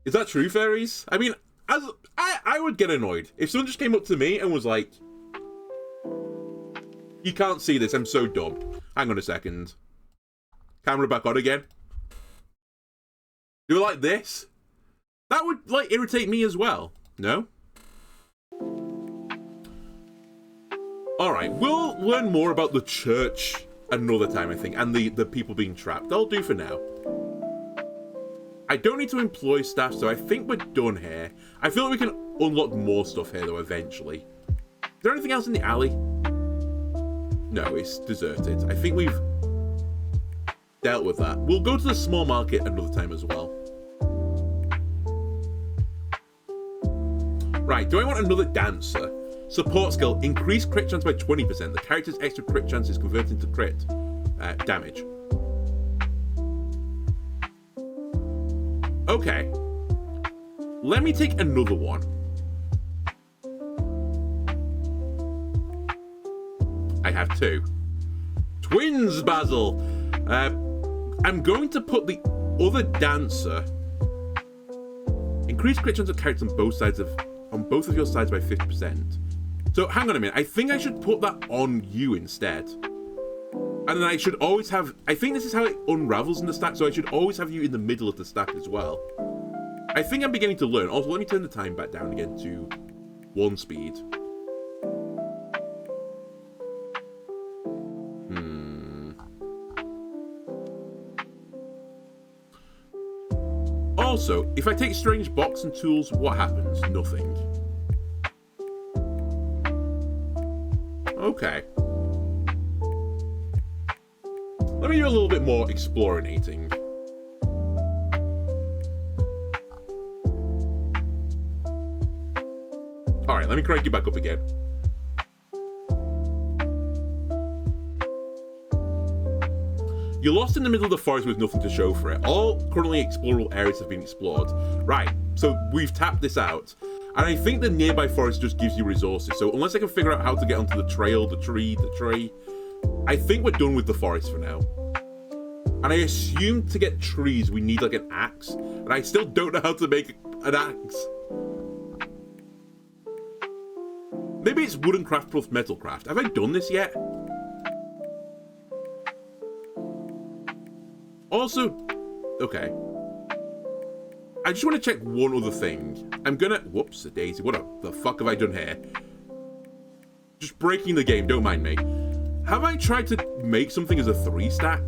Is that true, fairies? I mean, I would get annoyed if someone just came up to me and was like, "You can't see this, I'm so dumb." Hang on a second. Camera back on again. Do it like this? That would, like, irritate me as well. No? Alright, we'll learn more about the church another time, I think, and the people being trapped. That'll do for now. I don't need to employ staff, so I think we're done here. I feel like we can unlock more stuff here, though, eventually. Is there anything else in the alley? No, it's deserted. I think we've dealt with that. We'll go to the small market another time as well. Right, do I want another dancer? Support skill, increase crit chance by 20%. The character's extra crit chance is converted into crit damage. Okay. Let me take another one. I have two. Twins, Basil! I'm going to put the other dancer. Increase crit chance of characters on both of your sides by 50%. So hang on a minute. I think I should put that on you instead. And then I should always have... I think this is how it unravels in the stack, so I should always have you in the middle of the stack as well. I think I'm beginning to learn. Also, let me turn the time back down again to 1 speed. Also, if I take strange box and tools, what happens? Nothing. Okay. Let me do a little bit more explorinating. Alright, let me crank you back up again. You're lost in the middle of the forest with nothing to show for it. All currently explorable areas have been explored. Right, so we've tapped this out. And I think the nearby forest just gives you resources. So unless I can figure out how to get onto the trail, the tree, I think we're done with the forest for now. And I assume to get trees we need like an axe. And I still don't know how to make an axe. Maybe it's wooden craft plus metal craft. Have I done this yet? Also, okay. I just want to check one other thing. I'm gonna... Whoops, a daisy. What the fuck have I done here? Just breaking the game, don't mind me. Have I tried to make something as a 3-stack?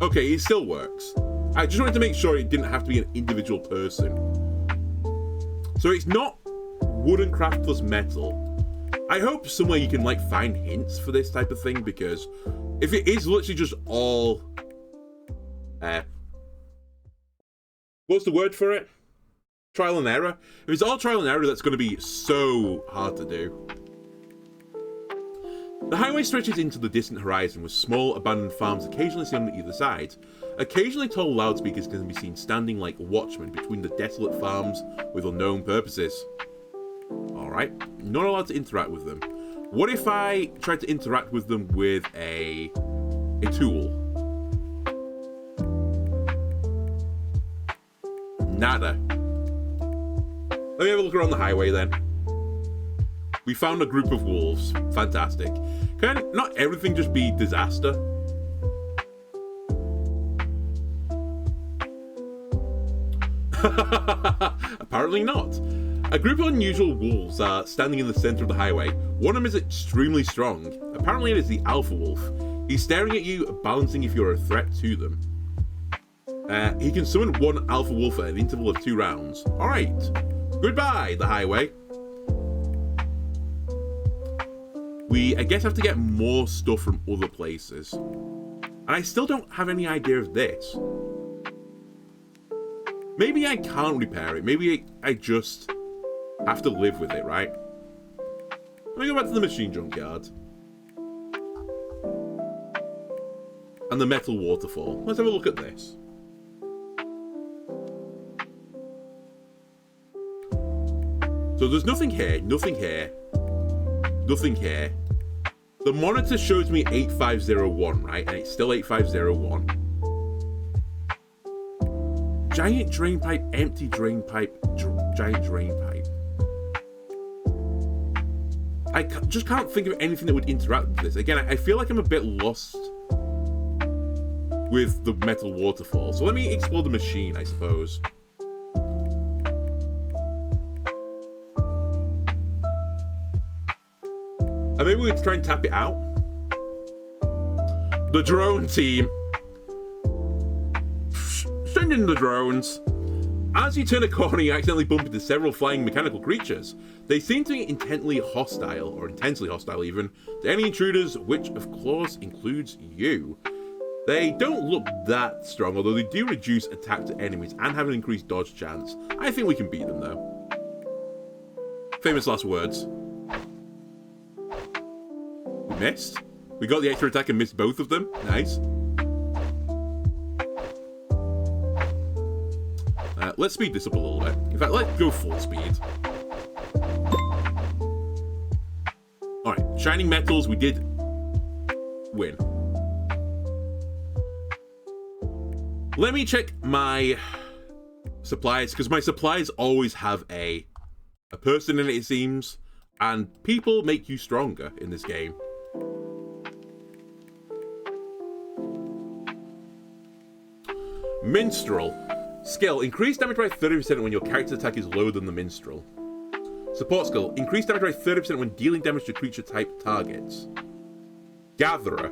Okay, it still works. I just wanted to make sure it didn't have to be an individual person. So it's not wooden craft plus metal. I hope somewhere you can, like, find hints for this type of thing, because if it is literally just all... what's the word for it? Trial and error? If it's all trial and error, that's going to be so hard to do. The highway stretches into the distant horizon with small abandoned farms occasionally seen on either side. Occasionally tall loudspeakers can be seen standing like watchmen between the desolate farms with unknown purposes. Alright, not allowed to interact with them. What if I tried to interact with them with a tool? Nada. Let me have a look around the highway then. We found a group of wolves. Fantastic. Can not everything just be disaster? Apparently not. A group of unusual wolves are standing in the center of the highway. One of them is extremely strong. Apparently it is the alpha wolf. He's staring at you, balancing if you're a threat to them. He can summon one alpha wolf at an interval of 2 rounds. Alright. Goodbye, the highway. We, I guess, have to get more stuff from other places. And I still don't have any idea of this. Maybe I can't repair it. Maybe I just have to live with it, right? Let me go back to the machine junkyard. And the metal waterfall. Let's have a look at this. So there's nothing here, nothing here, nothing here. The monitor shows me 8501, right? And it's still 8501. Giant drain pipe, empty drain pipe, giant drain pipe. I just can't think of anything that would interact with this. Again, I feel like I'm a bit lost with the metal waterfall. So let me explore the machine, I suppose. And maybe we could try and tap it out. The drone team. Send in the drones. As you turn a corner, you accidentally bump into several flying mechanical creatures. They seem to be intensely hostile even, to any intruders, which of course includes you. They don't look that strong, although they do reduce attack to enemies and have an increased dodge chance. I think we can beat them though. Famous last words. We missed. We got the extra attack and missed both of them. Nice. Let's speed this up a little bit. In fact, let's go full speed. Alright, Shining Metals, we did win. Let me check my supplies, because my supplies always have a person in it, it seems, and people make you stronger in this game. Minstrel. Skill. Increase damage by 30% when your character's attack is lower than the Minstrel. Support skill. Increase damage by 30% when dealing damage to creature type targets. Gatherer.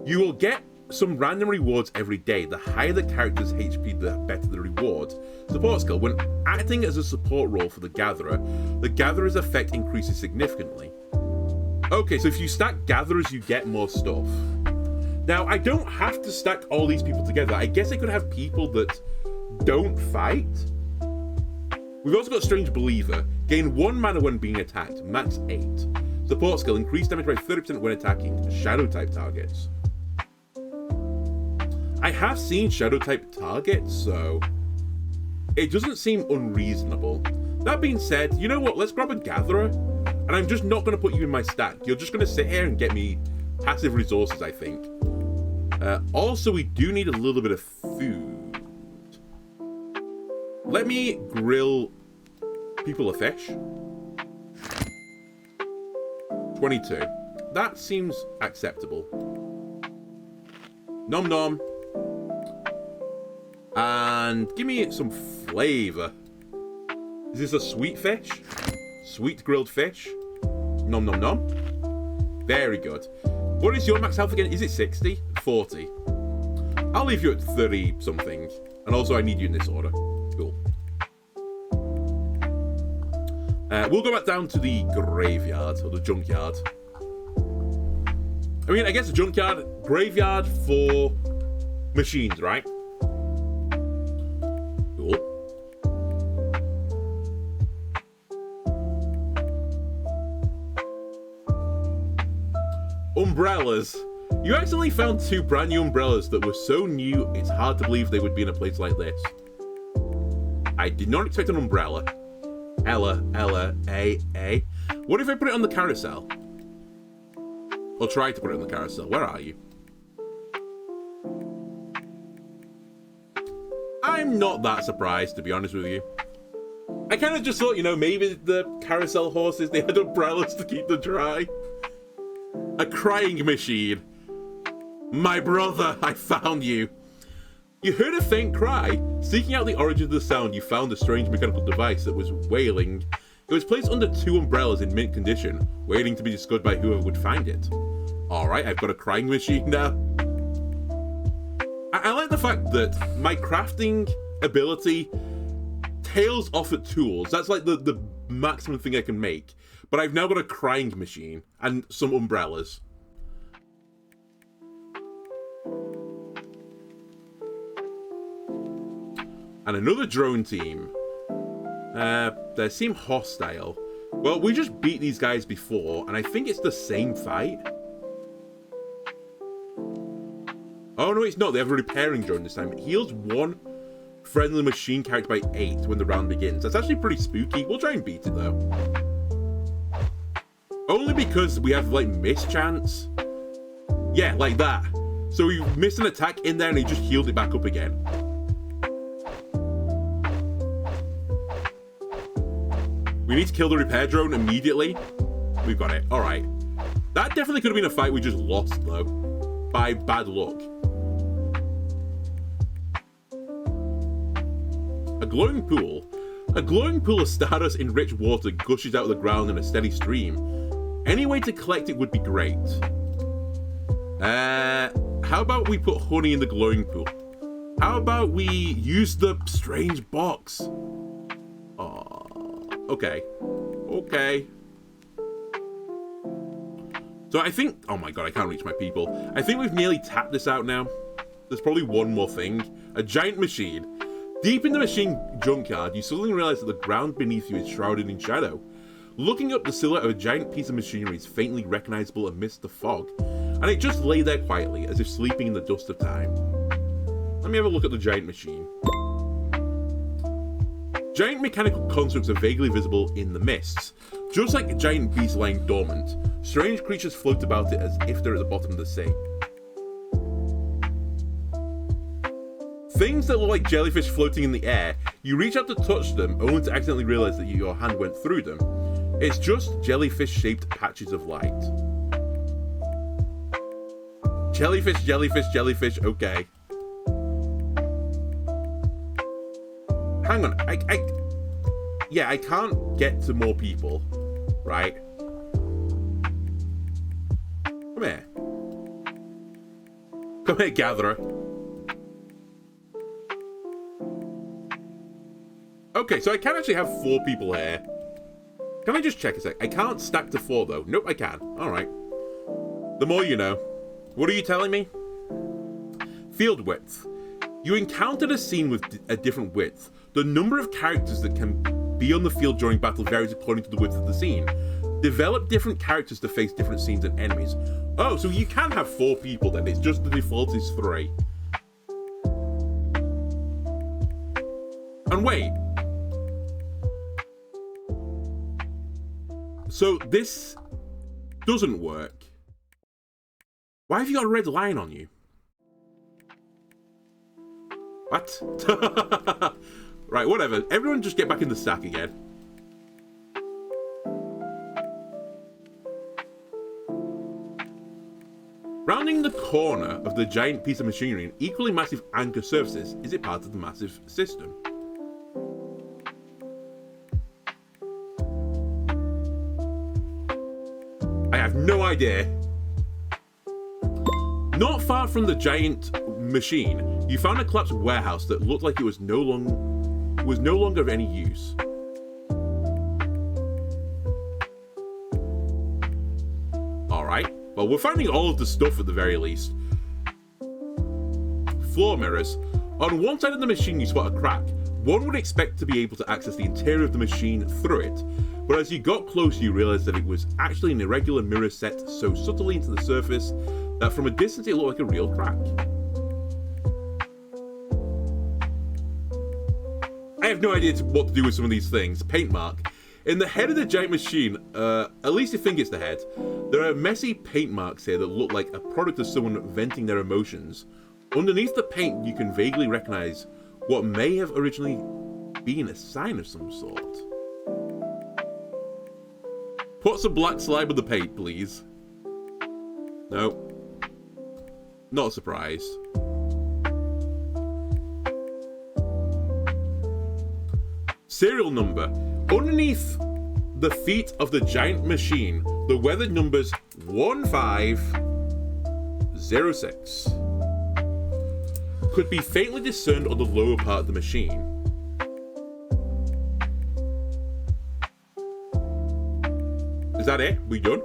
You will get some random rewards every day. The higher the character's HP, the better the reward. Support skill. When acting as a support role for the Gatherer's effect increases significantly. Okay, so if you stack Gatherers, you get more stuff. Now, I don't have to stack all these people together. I guess I could have people that don't fight. We've also got Strange Believer. Gain 1 mana when being attacked. Max 8. Support skill. Increase damage by 30% when attacking Shadow type targets. I have seen Shadow type targets, so it doesn't seem unreasonable. That being said, you know what? Let's grab a Gatherer, and I'm just not going to put you in my stack. You're just going to sit here and get me passive resources, I think. Also, we do need a little bit of food. Let me grill people a fish. 22. That seems acceptable. Nom nom. And give me some flavor. Is this a sweet fish? Sweet grilled fish? Nom nom nom. Very good. What is your max health again? Is it 60? 40. I'll leave you at 30 something. And also I need you in this order. Cool. We'll go back down to the graveyard, or the junkyard. I mean, I guess a junkyard, graveyard for machines, right? Cool. Umbrellas. You accidentally found 2 brand new umbrellas that were so new, it's hard to believe they would be in a place like this. I did not expect an umbrella. Ella, A. What if I put it on the carousel? Or try to put it on the carousel. Where are you? I'm not that surprised, to be honest with you. I kind of just thought, you know, maybe the carousel horses, they had umbrellas to keep them dry. A crying machine. My brother, I found you. You heard a faint cry. Seeking out the origin of the sound, you found a strange mechanical device that was wailing. It was placed under 2 umbrellas in mint condition, waiting to be discovered by whoever would find it. Alright, I've got a crying machine now. I like the fact that my crafting ability tails off at tools. That's like the maximum thing I can make. But I've now got a crying machine and some umbrellas. And another drone team. They seem hostile. Well, we just beat these guys before, and I think it's the same fight. Oh no, it's not. They have a repairing drone this time. It heals 1 friendly machine character by 8 when the round begins. That's actually pretty spooky. We'll try and beat it though. Only because we have like miss chance. Yeah, like that. So we missed an attack in there and he just healed it back up again. We need to kill the repair drone immediately. We've got it. Alright. That definitely could have been a fight we just lost, though. By bad luck. A glowing pool. A glowing pool of stardust in rich water gushes out of the ground in a steady stream. Any way to collect it would be great. How about we put honey in the glowing pool? How about we use the strange box? Okay. Okay. So I think... Oh my god, I can't reach my people. I think we've nearly tapped this out now. There's probably one more thing. A giant machine. Deep in the machine junkyard, you suddenly realize that the ground beneath you is shrouded in shadow. Looking up, the silhouette of a giant piece of machinery is faintly recognizable amidst the fog, and it just lay there quietly, as if sleeping in the dust of time. Let me have a look at the giant machine. Giant mechanical constructs are vaguely visible in the mists. Just like a giant beast lying dormant, strange creatures float about it as if they're at the bottom of the sea. Things that look like jellyfish floating in the air, you reach out to touch them, only to accidentally realize that your hand went through them. It's just jellyfish-shaped patches of light. Jellyfish, jellyfish, jellyfish, okay. Hang on, I can't get to more people, right? Come here. Come here, gatherer. Okay, so I can actually have 4 people here. Can I just check a sec? I can't stack to 4 though. Nope, I can. Alright. The more you know. What are you telling me? Field width. You encountered a scene with a different width. The number of characters that can be on the field during battle varies according to the width of the scene. Develop different characters to face different scenes and enemies. Oh, so you can have 4 people then. It's just the default is 3. And wait. So this doesn't work. Why have you got a red line on you? What? Right, whatever. Everyone just get back in the stack again. Rounding the corner of the giant piece of machinery and equally massive anchor surfaces, is it part of the massive system? I have no idea. Not far from the giant machine, you found a collapsed warehouse that looked like it was no longer of any use. Alright, well, we're finding all of the stuff at the very least. Floor mirrors. On one side of the machine you spot a crack. One would expect to be able to access the interior of the machine through it, but as you got close you realised that it was actually an irregular mirror set so subtly into the surface that from a distance it looked like a real crack. I have no idea what to do with some of these things. Paint mark. In the head of the giant machine, at least you think it's the head, there are messy paint marks here that look like a product of someone venting their emotions. Underneath the paint you can vaguely recognise what may have originally been a sign of some sort. Put some black slime on the paint, please. No. Not surprised. Serial number. Underneath the feet of the giant machine, the weathered numbers 1506 could be faintly discerned on the lower part of the machine. Is that it? We done?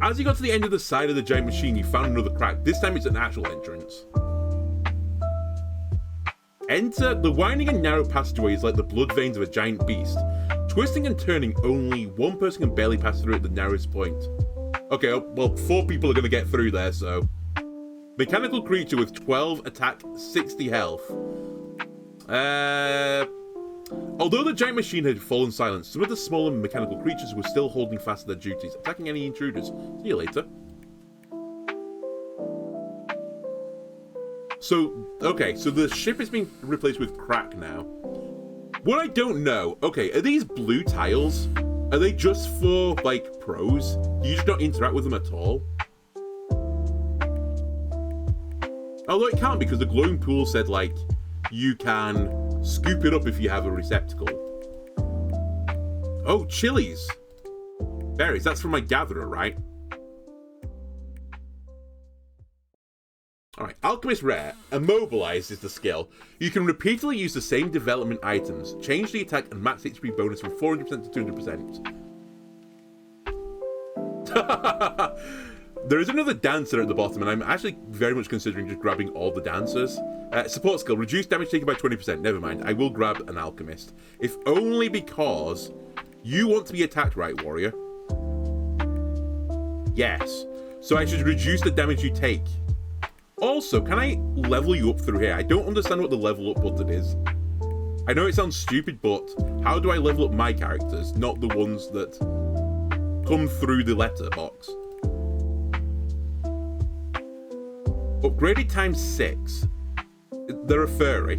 As you got to the end of the side of the giant machine, you found another crack. This time it's an actual entrance. Enter. The winding and narrow passageway is like the blood veins of a giant beast. Twisting and turning, only one person can barely pass through at the narrowest point. Okay, well, 4 people are going to get through there, so... Mechanical creature with 12 attack, 60 health. Although the giant machine had fallen silent, some of the smaller mechanical creatures were still holding fast to their duties, attacking any intruders. See you later. So, okay, so the ship is being replaced with crack now. What I don't know, okay, are these blue tiles? Are they just for, like, pros? Do you just not interact with them at all? Although it can't, because the glowing pool said, like, you can scoop it up if you have a receptacle. Oh, chilies. Berries, that's from my gatherer, right? Alright, Alchemist Rare. Immobilize is the skill. You can repeatedly use the same development items. Change the attack and max HP bonus from 400% to 200%. There is another dancer at the bottom, and I'm actually very much considering just grabbing all the dancers. Support skill. Reduce damage taken by 20%. Never mind. I will grab an Alchemist. If only because you want to be attacked, right, warrior? Yes. So I should reduce the damage you take. Also, can I level you up through here? I don't understand what the level up button is. I know it sounds stupid, but how do I level up my characters, not the ones that come through the letterbox? Upgraded times 6. They're a furry.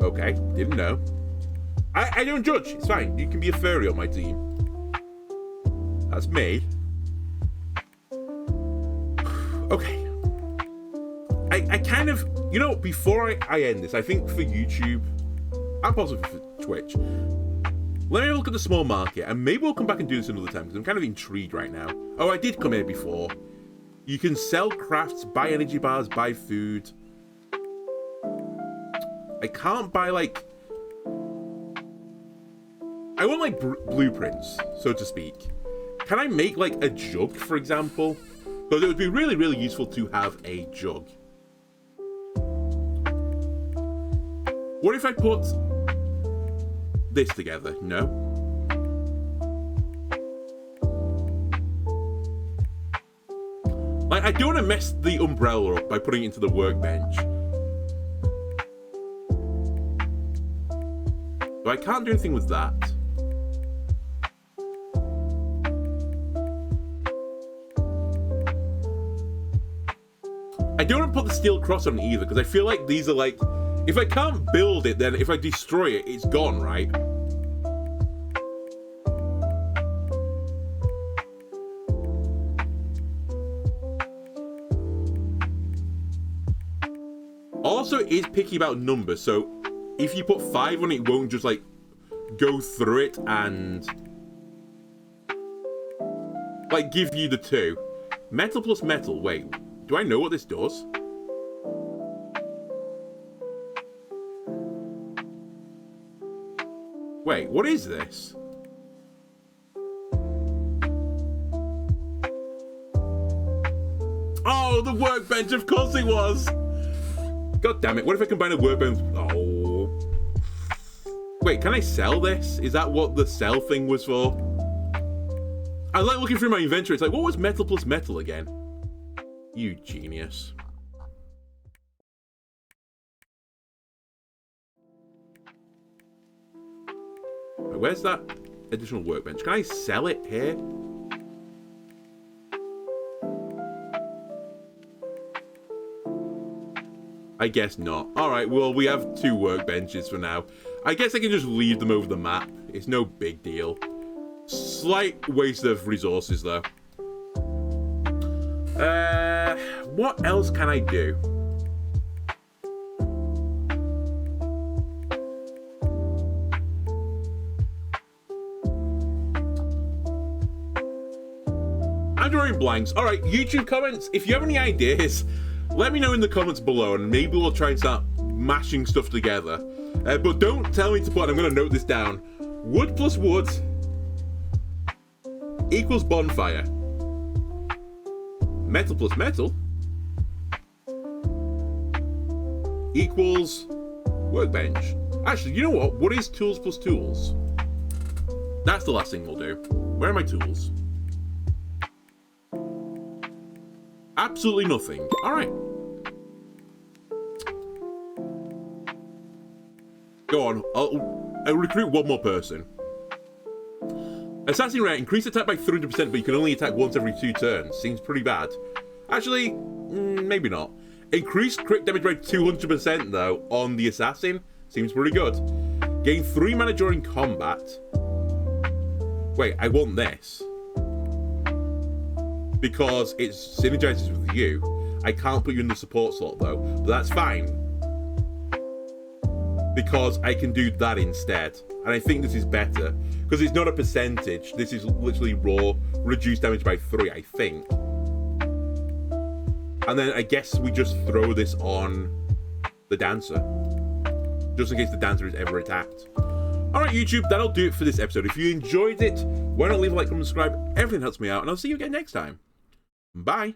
Okay, didn't know. I don't judge, it's fine. You can be a furry on my team. That's me. Okay. I kind of, you know, before I end this, I think for YouTube, and possibly for Twitch, let me look at the small market, and maybe we'll come back and do this another time, because I'm kind of intrigued right now. Oh, I did come here before. You can sell crafts, buy energy bars, buy food. I can't buy, like... I want, like, blueprints, so to speak. Can I make, like, a jug, for example? Because it would be really, really useful to have a jug. What if I put this together? No. Like, I don't want to mess the umbrella up by putting it into the workbench. So I can't do anything with that. I don't want to put the steel cross on either, because I feel like these are like... If I can't build it, then if I destroy it, it's gone, right? Also, it is picky about numbers, so if you put 5 on it, it won't just, like, go through it and... like, give you the 2. Metal plus metal. Wait, do I know what this does? Wait, what is this? Oh, the workbench, of course it was! God damn it, what if I combine a workbench? Oh. Wait, can I sell this? Is that what the sell thing was for? I like looking through my inventory, it's like, what was metal plus metal again? You genius. Where's that additional workbench? Can I sell it here? I guess not. Alright, well, we have 2 workbenches for now. I guess I can just leave them over the map. It's no big deal. Slight waste of resources, though. What else can I do? I'm drawing blanks. Alright, YouTube comments, if you have any ideas, let me know in the comments below, and maybe we'll try and start mashing stuff together. But don't tell me to put, I'm going to note this down, wood plus wood equals bonfire. Metal plus metal equals workbench. Actually, you know what? What is tools plus tools? That's the last thing we'll do. Where are my tools? Absolutely nothing. Alright. Go on. I'll recruit one more person. Assassin rate. Increase attack by 300%, but you can only attack once every 2 turns. Seems pretty bad. Actually, maybe not. Increase crit damage by 200%, though, on the assassin. Seems pretty good. Gain 3 mana during combat. Wait, I want this. Because it synergizes with you. I can't put you in the support slot, though. But that's fine. Because I can do that instead. And I think this is better. Because it's not a percentage. This is literally raw. Reduced damage by 3, I think. And then I guess we just throw this on the dancer, just in case the dancer is ever attacked. Alright YouTube, that'll do it for this episode. If you enjoyed it, why not leave a like, comment, subscribe, everything helps me out, and I'll see you again next time. Bye!